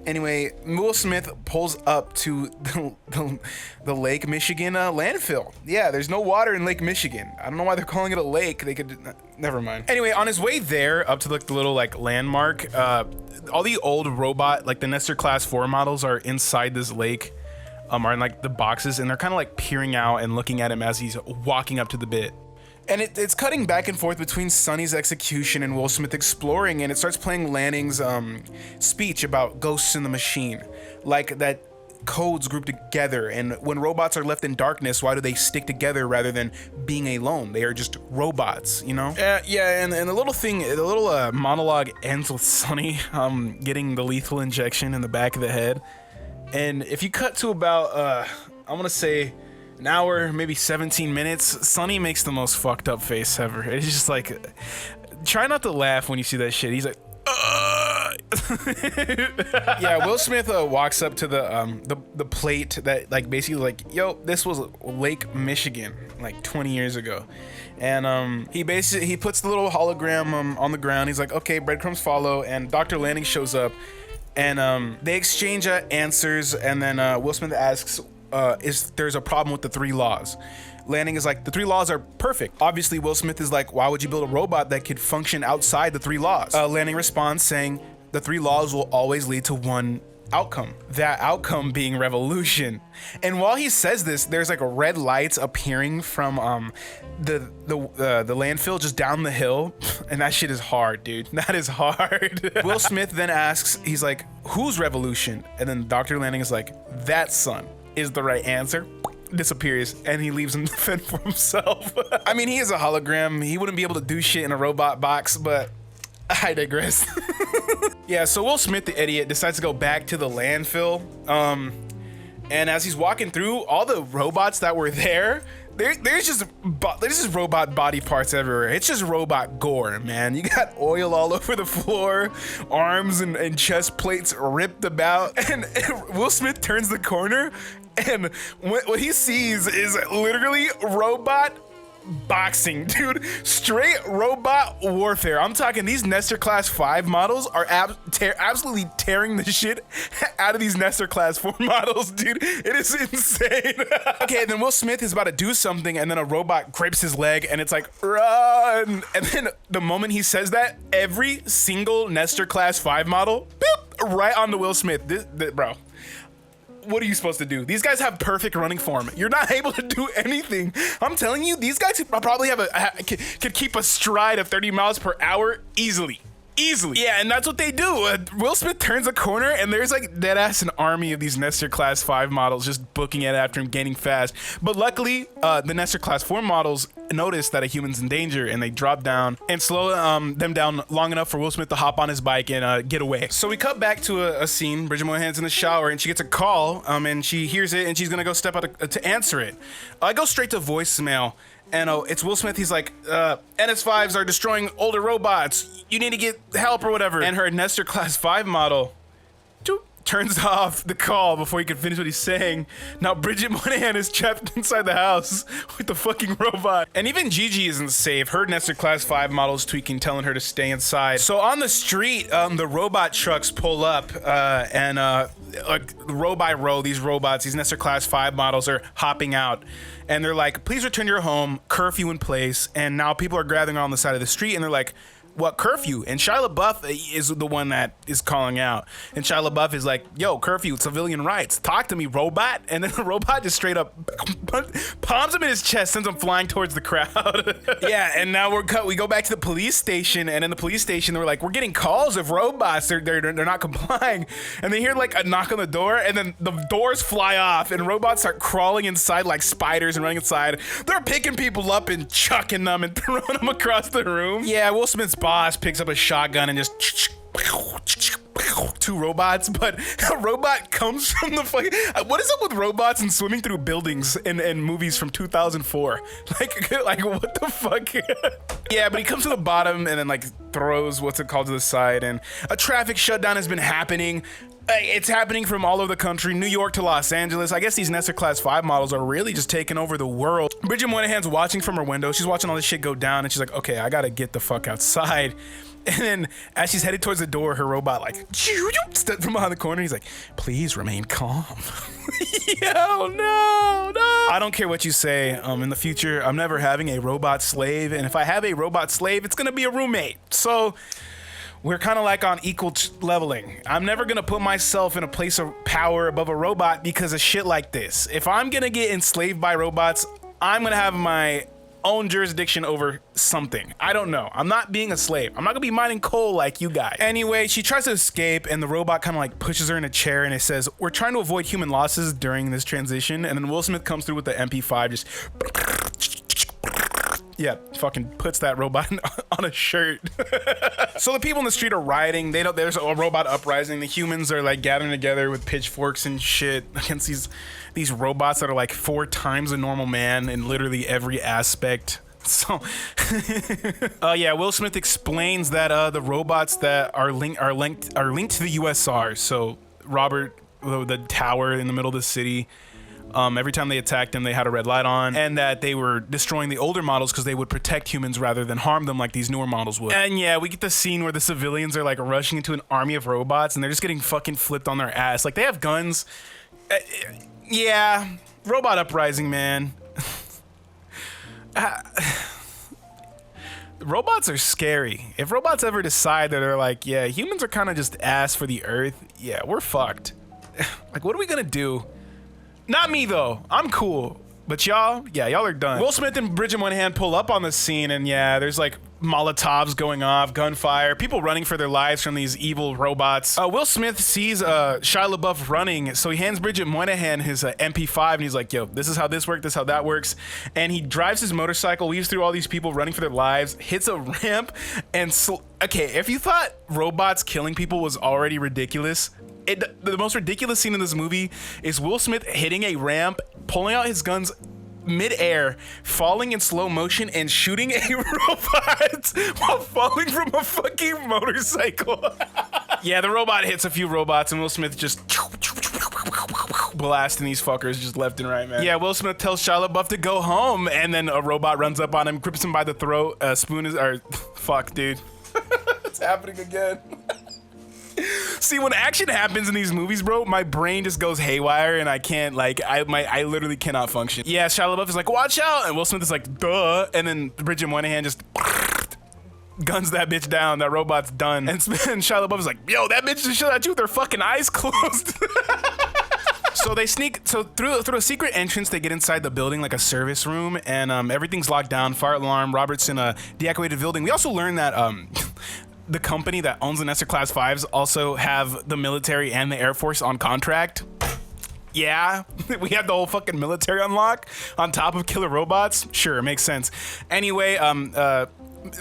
Anyway, Will Smith pulls up to the Lake Michigan landfill. Yeah, there's no water in Lake Michigan. I don't know why they're calling it a lake. They could, never mind. Anyway, on his way there, up to like the little like landmark, all the old robot, like the Nestor Class 4 models are inside this lake, are in like the boxes, and they're kind of like peering out and looking at him as he's walking up to the bit. And it's cutting back and forth between Sonny's execution and Will Smith exploring, and it starts playing Lanning's speech about ghosts in the machine. Like that codes group together, and when robots are left in darkness, why do they stick together rather than being alone? They are just robots, you know? Yeah, and the little monologue ends with Sonny getting the lethal injection in the back of the head. And if you cut to about, I want to say, an hour, maybe 17 minutes, Sonny makes the most fucked up face ever. It's just like, try not to laugh when you see that shit. He's like, yeah, Will Smith walks up to the plate that like basically like, yo, this was Lake Michigan like 20 years ago. And he puts the little hologram on the ground. He's like, okay, breadcrumbs follow, and Dr. Lanning shows up. And they exchange answers, and then Will Smith asks if there's a problem with the 3 laws. Lanning is like, the 3 laws are perfect. Obviously, Will Smith is like, why would you build a robot that could function outside the 3 laws? Lanning responds saying, the 3 laws will always lead to one outcome, that outcome being revolution. And while he says this, there's like red lights appearing from the landfill just down the hill, and that shit is hard, dude. That is hard. Will Smith then asks, he's like, whose revolution? And then Dr. Lanning is like, that, son, is the right answer. Disappears, and he leaves him to fend for himself. I mean, he is a hologram. He wouldn't be able to do shit in a robot box, but I digress. Yeah, so Will Smith, the idiot, decides to go back to the landfill. And as he's walking through, all the robots that were there's just robot body parts everywhere. It's just robot gore, man. You got oil all over the floor, arms and chest plates ripped about. And Will Smith turns the corner, and what he sees is literally robot boxing, dude. Straight robot warfare. I'm talking, these Nestor Class 5 models are absolutely tearing the shit out of these Nestor Class 4 models, dude. It is insane. Okay, then Will Smith is about to do something, and then a robot grips his leg, and it's like, run. And then the moment he says that, every single Nestor Class 5 model, boop, right onto Will Smith. This, bro. What are you supposed to do? These guys have perfect running form. You're not able to do anything. I'm telling you, these guys probably could keep a stride of 30 miles per hour easily. Yeah, and that's what they do. Will Smith turns a corner, and there's like dead ass an army of these Nestor Class 5 models just booking it after him, gaining fast. But luckily, the Nestor Class 4 models notice that a human's in danger, and they drop down and slow them down long enough for Will Smith to hop on his bike and get away. So we cut back to a scene. Bridget Moynihan's in the shower, and she gets a call, and she hears it, and she's gonna go step out to answer it. I go straight to voicemail. And it's Will Smith. He's like, NS5s are destroying older robots. You need to get help or whatever. And her Nestor Class 5 model turns off the call before he can finish what he's saying. Now Bridget Moynihan is trapped inside the house with the fucking robot. And even Gigi isn't safe. Her Nestor Class 5 model is tweaking, telling her to stay inside. So on the street, the robot trucks pull up and like row by row, these Nestor Class 5 models are hopping out. And they're like, please return to your home, curfew in place. And now people are gathering on the side of the street, and they're like, what curfew? And Shia LaBeouf is the one that is calling out. And Shia LaBeouf is like, yo, curfew, civilian rights. Talk to me, robot. And then the robot just straight up palms him in his chest, sends him flying towards the crowd. Yeah, and now we go back to the police station. And in the police station, they were like, we're getting calls of robots. They're not complying. And they hear like a knock on the door, and then the doors fly off, and robots start crawling inside like spiders and running inside. They're picking people up and chucking them and throwing them across the room. Yeah, Will Smith's boss picks up a shotgun and just 2 robots, but a robot comes from the fucking... What is up with robots and swimming through buildings in movies from 2004? Like what the fuck? Yeah, but he comes to the bottom and then like throws what's it called to the side, and a traffic shutdown has been happening. It's happening from all over the country, New York to Los Angeles. I guess these Nestor Class 5 models are really just taking over the world. Bridget Moynihan's watching from her window. She's watching all this shit go down, and she's like, okay, I gotta get the fuck outside. And then as she's headed towards the door, her robot like steps from behind the corner. He's like, please remain calm. Yo, no. I don't care what you say. In the future, I'm never having a robot slave. And if I have a robot slave, it's gonna be a roommate. So we're kind of like on equal leveling. I'm never gonna put myself in a place of power above a robot because of shit like this. If I'm gonna get enslaved by robots, I'm gonna have my own jurisdiction over something. I don't know. I'm not being a slave. I'm not gonna be mining coal like you guys. Anyway, she tries to escape, and the robot kind of like pushes her in a chair, and it says, we're trying to avoid human losses during this transition. And then Will Smith comes through with the MP5, just yeah, fucking puts that robot on a shirt. So the people in the street are rioting. There's a robot uprising. The humans are like gathering together with pitchforks and shit against these robots that are like 4 times a normal man in literally every aspect. So, yeah, Will Smith explains that the robots that are linked to the USR. So Robert, the tower in the middle of the city. Every time they attacked him, they had a red light on, and that they were destroying the older models because they would protect humans rather than harm them like these newer models would. And yeah, we get the scene where the civilians are like rushing into an army of robots, and they're just getting fucking flipped on their ass. Like, they have guns. Yeah, robot uprising, man. Robots are scary. If robots ever decide that they're like, yeah, humans are kind of just ass for the earth, yeah, we're fucked. Like, what are we gonna do? Not me, though. I'm cool. But y'all, yeah, y'all are done. Will Smith and Bridget Moynihan pull up on the scene, and yeah, there's like Molotovs going off, gunfire, people running for their lives from these evil robots. Will Smith sees Shia LaBeouf running, so he hands Bridget Moynihan his MP5, and he's like, yo, this is how this works, this is how that works. And he drives his motorcycle, weaves through all these people running for their lives, hits a ramp, and okay, if you thought robots killing people was already ridiculous, the most ridiculous scene in this movie is Will Smith hitting a ramp, pulling out his guns mid-air, falling in slow motion, and shooting a robot while falling from a fucking motorcycle. Yeah, the robot hits a few robots, and Will Smith just blasting these fuckers just left and right, man. Yeah, Will Smith tells Shia LaBeouf to go home, and then a robot runs up on him, grips him by the throat. Fuck, dude. It's happening again. See, when action happens in these movies, bro, my brain just goes haywire, and I can't, like, I literally cannot function. Yeah, Shia LaBeouf is like, watch out, and Will Smith is like, duh, and then Bridget Moynihan just guns that bitch down. That robot's done. And Shia LaBeouf is like, yo, that bitch just shot at you with her fucking eyes closed. So they sneak, through a secret entrance, they get inside the building, like a service room, and everything's locked down, fire alarm, Robert's in a deactivated building. We also learn that, the company that owns the Nestor Class 5s also have the military and the Air Force on contract. Yeah, we have the whole fucking military unlock on top of killer robots. Sure, it makes sense. Anyway,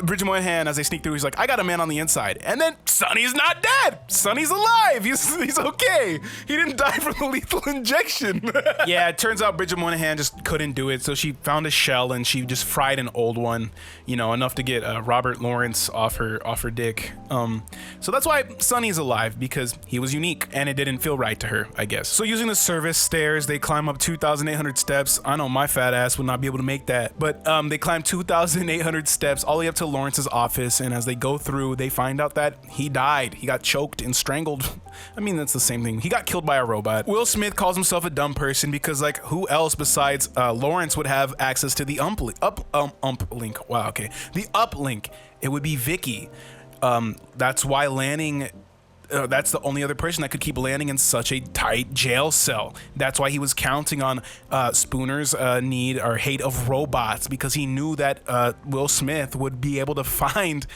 Bridget Moynihan, as they sneak through, he's like, I got a man on the inside. And then Sonny's not dead. Sonny's alive. He's okay. He didn't die from the lethal injection. Yeah, it turns out Bridget Moynihan just couldn't do it. So she found a shell and she just fried an old one, you know, enough to get Robert Lawrence off her dick. So that's why Sonny's alive, because he was unique and it didn't feel right to her, I guess. So using the service stairs, they climb up 2,800 steps. I know my fat ass would not be able to make that, but they climb 2,800 steps all the way up to Lawrence's office, and as they go through, they find out that he died. He got choked and strangled. I mean, that's the same thing. He got killed by a robot. Will Smith calls himself a dumb person because, like, who else besides Lawrence would have access to the uplink? Wow, okay. The uplink. It would be Vicky. That's why Lanning... that's the only other person that could keep Lanning in such a tight jail cell. That's why he was counting on Spooner's need or hate of robots, because he knew that Will Smith would be able to find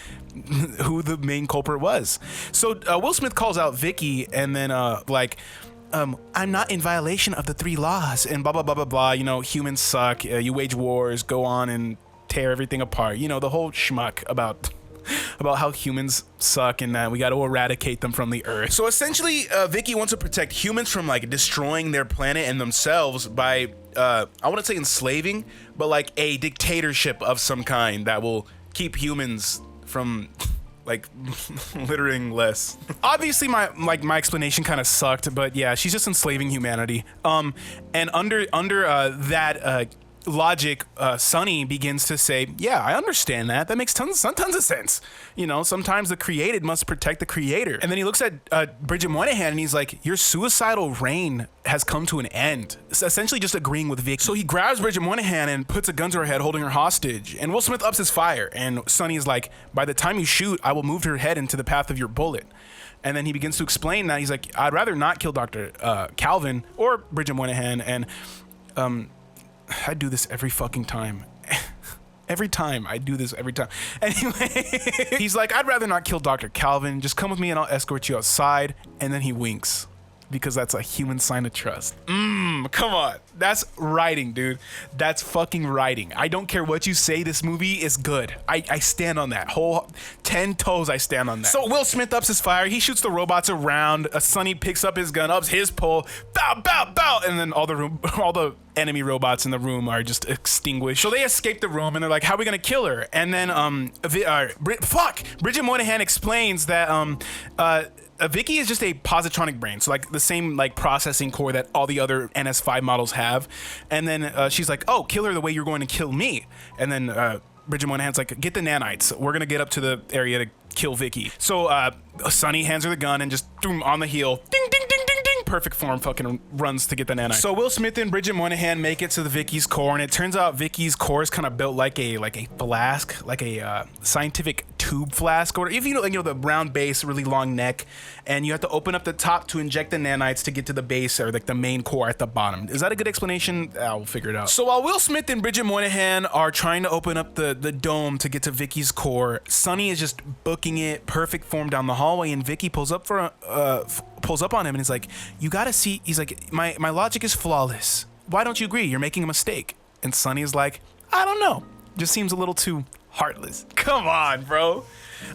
who the main culprit was. So Will Smith calls out Vicky, and then I'm not in violation of the 3 laws, and blah, blah, blah, blah, blah. You know, humans suck. You wage wars, go on and tear everything apart. You know, the whole schmuck about how humans suck and that we got to eradicate them from the earth. So essentially, Vicky wants to protect humans from like destroying their planet and themselves by, I wouldn't say enslaving, but like a dictatorship of some kind that will keep humans from like littering less. Obviously my explanation kind of sucked, but yeah, she's just enslaving humanity. And under that logic, Sonny begins to say, yeah, I understand that. That makes tons of sense. You know, sometimes the created must protect the creator. And then he looks at Bridget Moynihan and he's like, your suicidal reign has come to an end. It's essentially just agreeing with Vic. So he grabs Bridget Moynihan and puts a gun to her head, holding her hostage. And Will Smith ups his fire. And Sonny is like, by the time you shoot, I will move her head into the path of your bullet. And then he begins to explain that. He's like, I'd rather not kill Dr. Calvin or Bridget Moynihan. And I do this every fucking time. Every time. I do this every time. Anyway, he's like, I'd rather not kill Dr. Calvin. Just come with me and I'll escort you outside. And then he winks, because that's a human sign of trust. Come on. That's writing, dude. That's fucking writing. I don't care what you say. This movie is good. I stand on that. Whole 10 toes, I stand on that. So Will Smith ups his fire. He shoots the robots around. Sonny picks up his gun, ups his pole. Bow, bow, bow. And then all the enemy robots in the room are just extinguished. So they escape the room and they're like, how are we gonna kill her? And then Bridget Moynihan explains that Vicky is just a positronic brain, so like the same like processing core that all the other NS5 models have. And then she's like, oh, kill her the way you're going to kill me. And then Bridget Moynihan's like, get the nanites. We're gonna get up to the area to kill Vicky. So Sonny hands her the gun and just on the heel, ding, ding, ding, ding, ding. Perfect form, fucking runs to get the nanite. So Will Smith and Bridget Moynihan make it to the Vicky's core, and it turns out Vicky's core is kind of built like a flask, like a scientific tube flask, or if you know the round base, really long neck, and you have to open up the top to inject the nanites to get to the base, or like the main core at the bottom. Is that a good explanation? I'll figure it out. So while Will Smith and Bridget Moynihan are trying to open up the dome to get to Vicky's core, Sonny is just booking it, perfect form down the hallway, and Vicky pulls up on him and he's like, you gotta see, he's like, my logic is flawless. Why don't you agree? You're making a mistake. And Sonny is like, I don't know. Just seems a little too heartless. Come on, bro.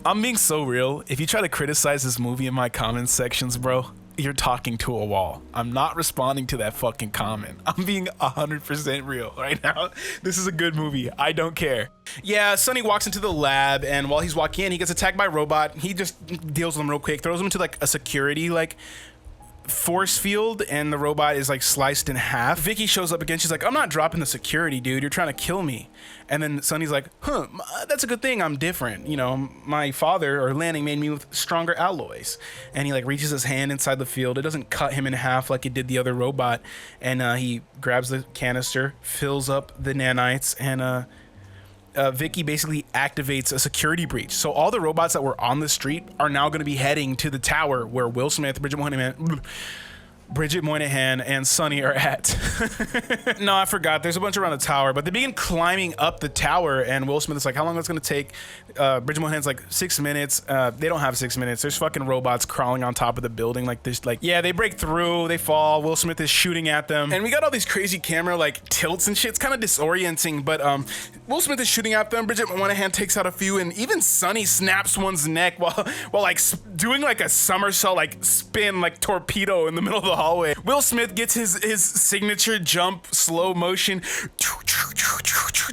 I'm being so real. If you try to criticize this movie in my comments sections, bro, you're talking to a wall. I'm not responding to that fucking comment. I'm being 100% real right now. This is a good movie. I don't care. Yeah, Sonny walks into the lab, and while he's walking in, he gets attacked by a robot. He just deals with him real quick, throws him into like a security force field, and the robot is like sliced in half. Vicky shows up again. She's like, I'm not dropping the security, dude. You're trying to kill me. And then Sonny's like, that's a good thing I'm different. You know, my father or Lanning made me with stronger alloys. And he like reaches his hand inside the field. It doesn't cut him in half like it did the other robot. And he grabs the canister, fills up the nanites, and Vicky basically activates a security breach. So all the robots that were on the street are now going to be heading to the tower where Will Smith, Bridget Moynihan and Sonny are at. No, I forgot. There's a bunch around the tower, but they begin climbing up the tower, and Will Smith is like, how long is it going to take? Bridget Moynihan's like, 6 minutes. They don't have 6 minutes. There's fucking robots crawling on top of the building like this. Like, yeah, they break through, they fall. Will Smith is shooting at them, and we got all these crazy camera like tilts and shit. It's kind of disorienting, but Will Smith is shooting at them. Bridget Moynihan takes out a few, and even Sonny snaps one's neck while like doing like a somersault, like spin, like torpedo in the middle of the hallway. Will Smith gets his signature jump, slow motion,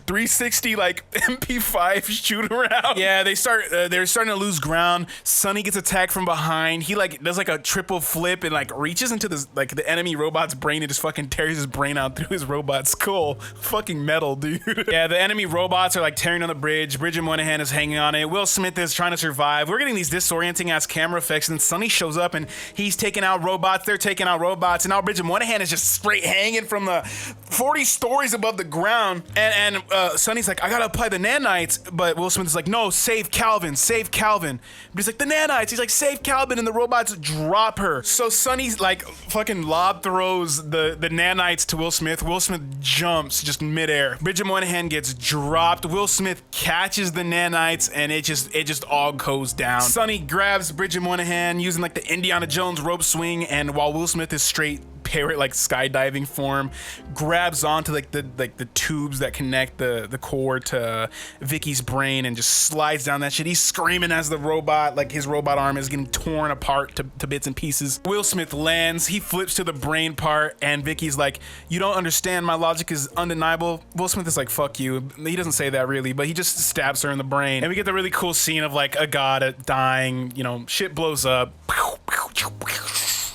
360 like MP5 shoot around. Yeah, they're starting to lose ground. Sonny gets attacked from behind. He like does like a triple flip and like reaches into this like the enemy robot's brain and just fucking tears his brain out through his robot skull. Fucking metal, dude. Yeah, the enemy robots are like tearing on the bridge. Bridget Moynihan is hanging on it. Will Smith is trying to survive. We're getting these disorienting ass camera effects, and Sonny shows up and he's taking out robots. They're taking out robots, and now Bridget Moynihan is just straight hanging from the 40 stories above the ground. And Sonny's like, I gotta apply the nanites, but Will Smith is like, no, save Calvin, save Calvin. But he's like, the nanites. He's like, save Calvin, and the robots drop her. So Sonny's like fucking lob throws the nanites to Will Smith. Will Smith jumps just midair. Bridget Moynihan gets dropped. Will Smith catches the nanites, and it just all goes down. Sonny grabs Bridget Moynihan using like the Indiana Jones rope swing, and while Will Smith is straight parrot like skydiving form, grabs onto like the tubes that connect the core to Vicky's brain and just slides down that shit. He's screaming as the robot, like his robot arm is getting torn apart to bits and pieces. Will Smith lands, he flips to the brain part, and Vicky's like, you don't understand, my logic is undeniable. Will Smith is like, fuck you. He doesn't say that really, but he just stabs her in the brain, and we get the really cool scene of like a god dying, you know, shit blows up,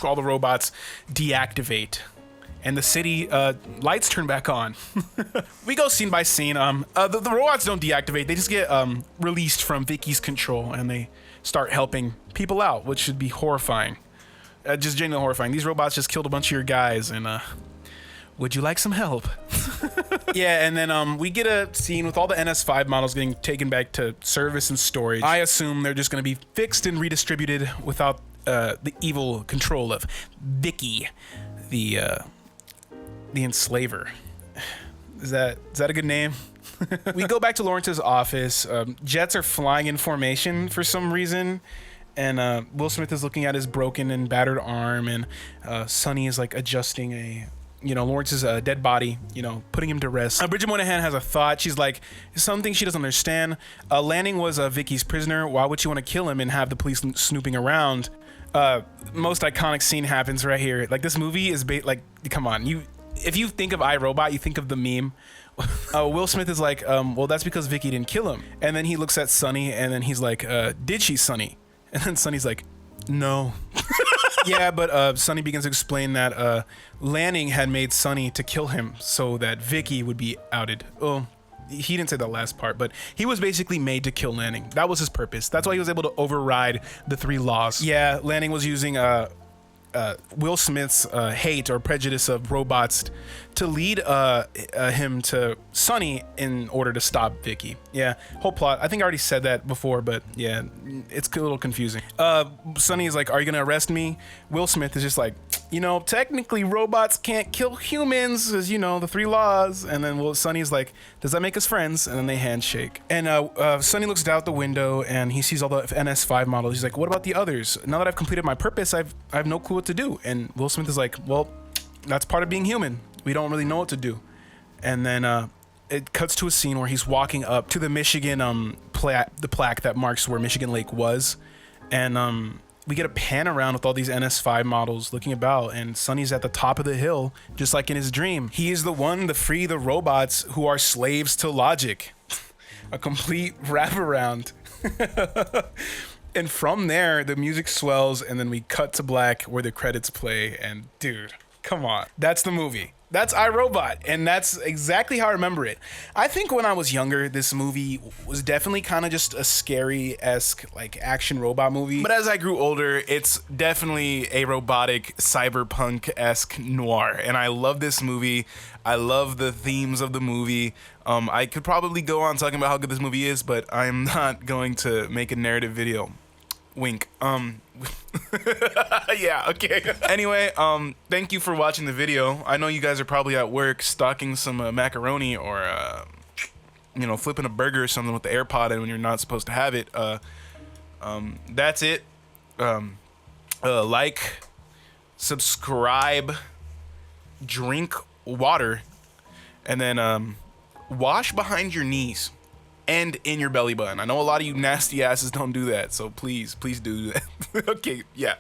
all the robots deactivate, and the city lights turn back on. We go scene by scene. The robots don't deactivate, they just get released from Vicky's control, and they start helping people out, which should be horrifying. Just genuinely horrifying. These robots just killed a bunch of your guys, and would you like some help? Yeah, and then we get a scene with all the NS5 models getting taken back to service and storage. I assume they're just going to be fixed and redistributed without the evil control of Vicky, the enslaver. Is that a good name? We go back to Lawrence's office. Jets are flying in formation for some reason, and Will Smith is looking at his broken and battered arm, and Sonny is like adjusting Lawrence's dead body, putting him to rest. Bridget Moynihan has a thought. She's like, something she doesn't understand. Lanning was Vicky's prisoner. Why would she want to kill him and have the police snooping around? Most iconic scene happens right here. Like, this movie is come on, if you think of iRobot, you think of the meme. Will Smith is like, well, that's because Vicky didn't kill him. And then he looks at Sonny, and then he's like, did she, Sonny? And then Sonny's like, No. Yeah, but Sonny begins to explain that Lanning had made Sonny to kill him so that Vicky would be outed. Oh, he didn't say the last part, but he was basically made to kill Lanning. That was his purpose. That's why he was able to override the 3 laws. Yeah, Lanning was using Will Smith's hate or prejudice of robots to lead him to Sonny in order to stop Vicky. Yeah, whole plot. I think I already said that before, but yeah, it's a little confusing. Sonny is like, "Are you gonna arrest me?" Will Smith is just like, "You know, technically robots can't kill humans, because, you know, the 3 laws." And then Sonny's like, "Does that make us friends?" And then they handshake. And Sonny looks out the window and he sees all the NS5 models. He's like, "What about the others? Now that I've completed my purpose, I have no clue what to do." And Will Smith is like, "Well, that's part of being human. We don't really know what to do." And then it cuts to a scene where he's walking up to the Michigan the plaque that marks where Michigan Lake was. And we get a pan around with all these NS5 models looking about, and Sonny's at the top of the hill, just like in his dream. He is the one to free the robots who are slaves to logic. A complete wraparound. And from there, the music swells, and then we cut to black where the credits play. And dude, come on. That's the movie. That's iRobot, and that's exactly how I remember it. I think when I was younger, this movie was definitely kind of just a scary-esque, like, action robot movie. But as I grew older, it's definitely a robotic, cyberpunk-esque noir, and I love this movie. I love the themes of the movie. I could probably go on talking about how good this movie is, but I'm not going to make a narrative video. Wink. Yeah, okay. Anyway, thank you for watching the video. I know you guys are probably at work stocking some macaroni or, you know, flipping a burger or something with the AirPod in when you're not supposed to have it. That's it. Like, subscribe, drink water, and then wash behind your knees and in your belly button. I know a lot of you nasty asses don't do that, so please do that. Okay, yeah.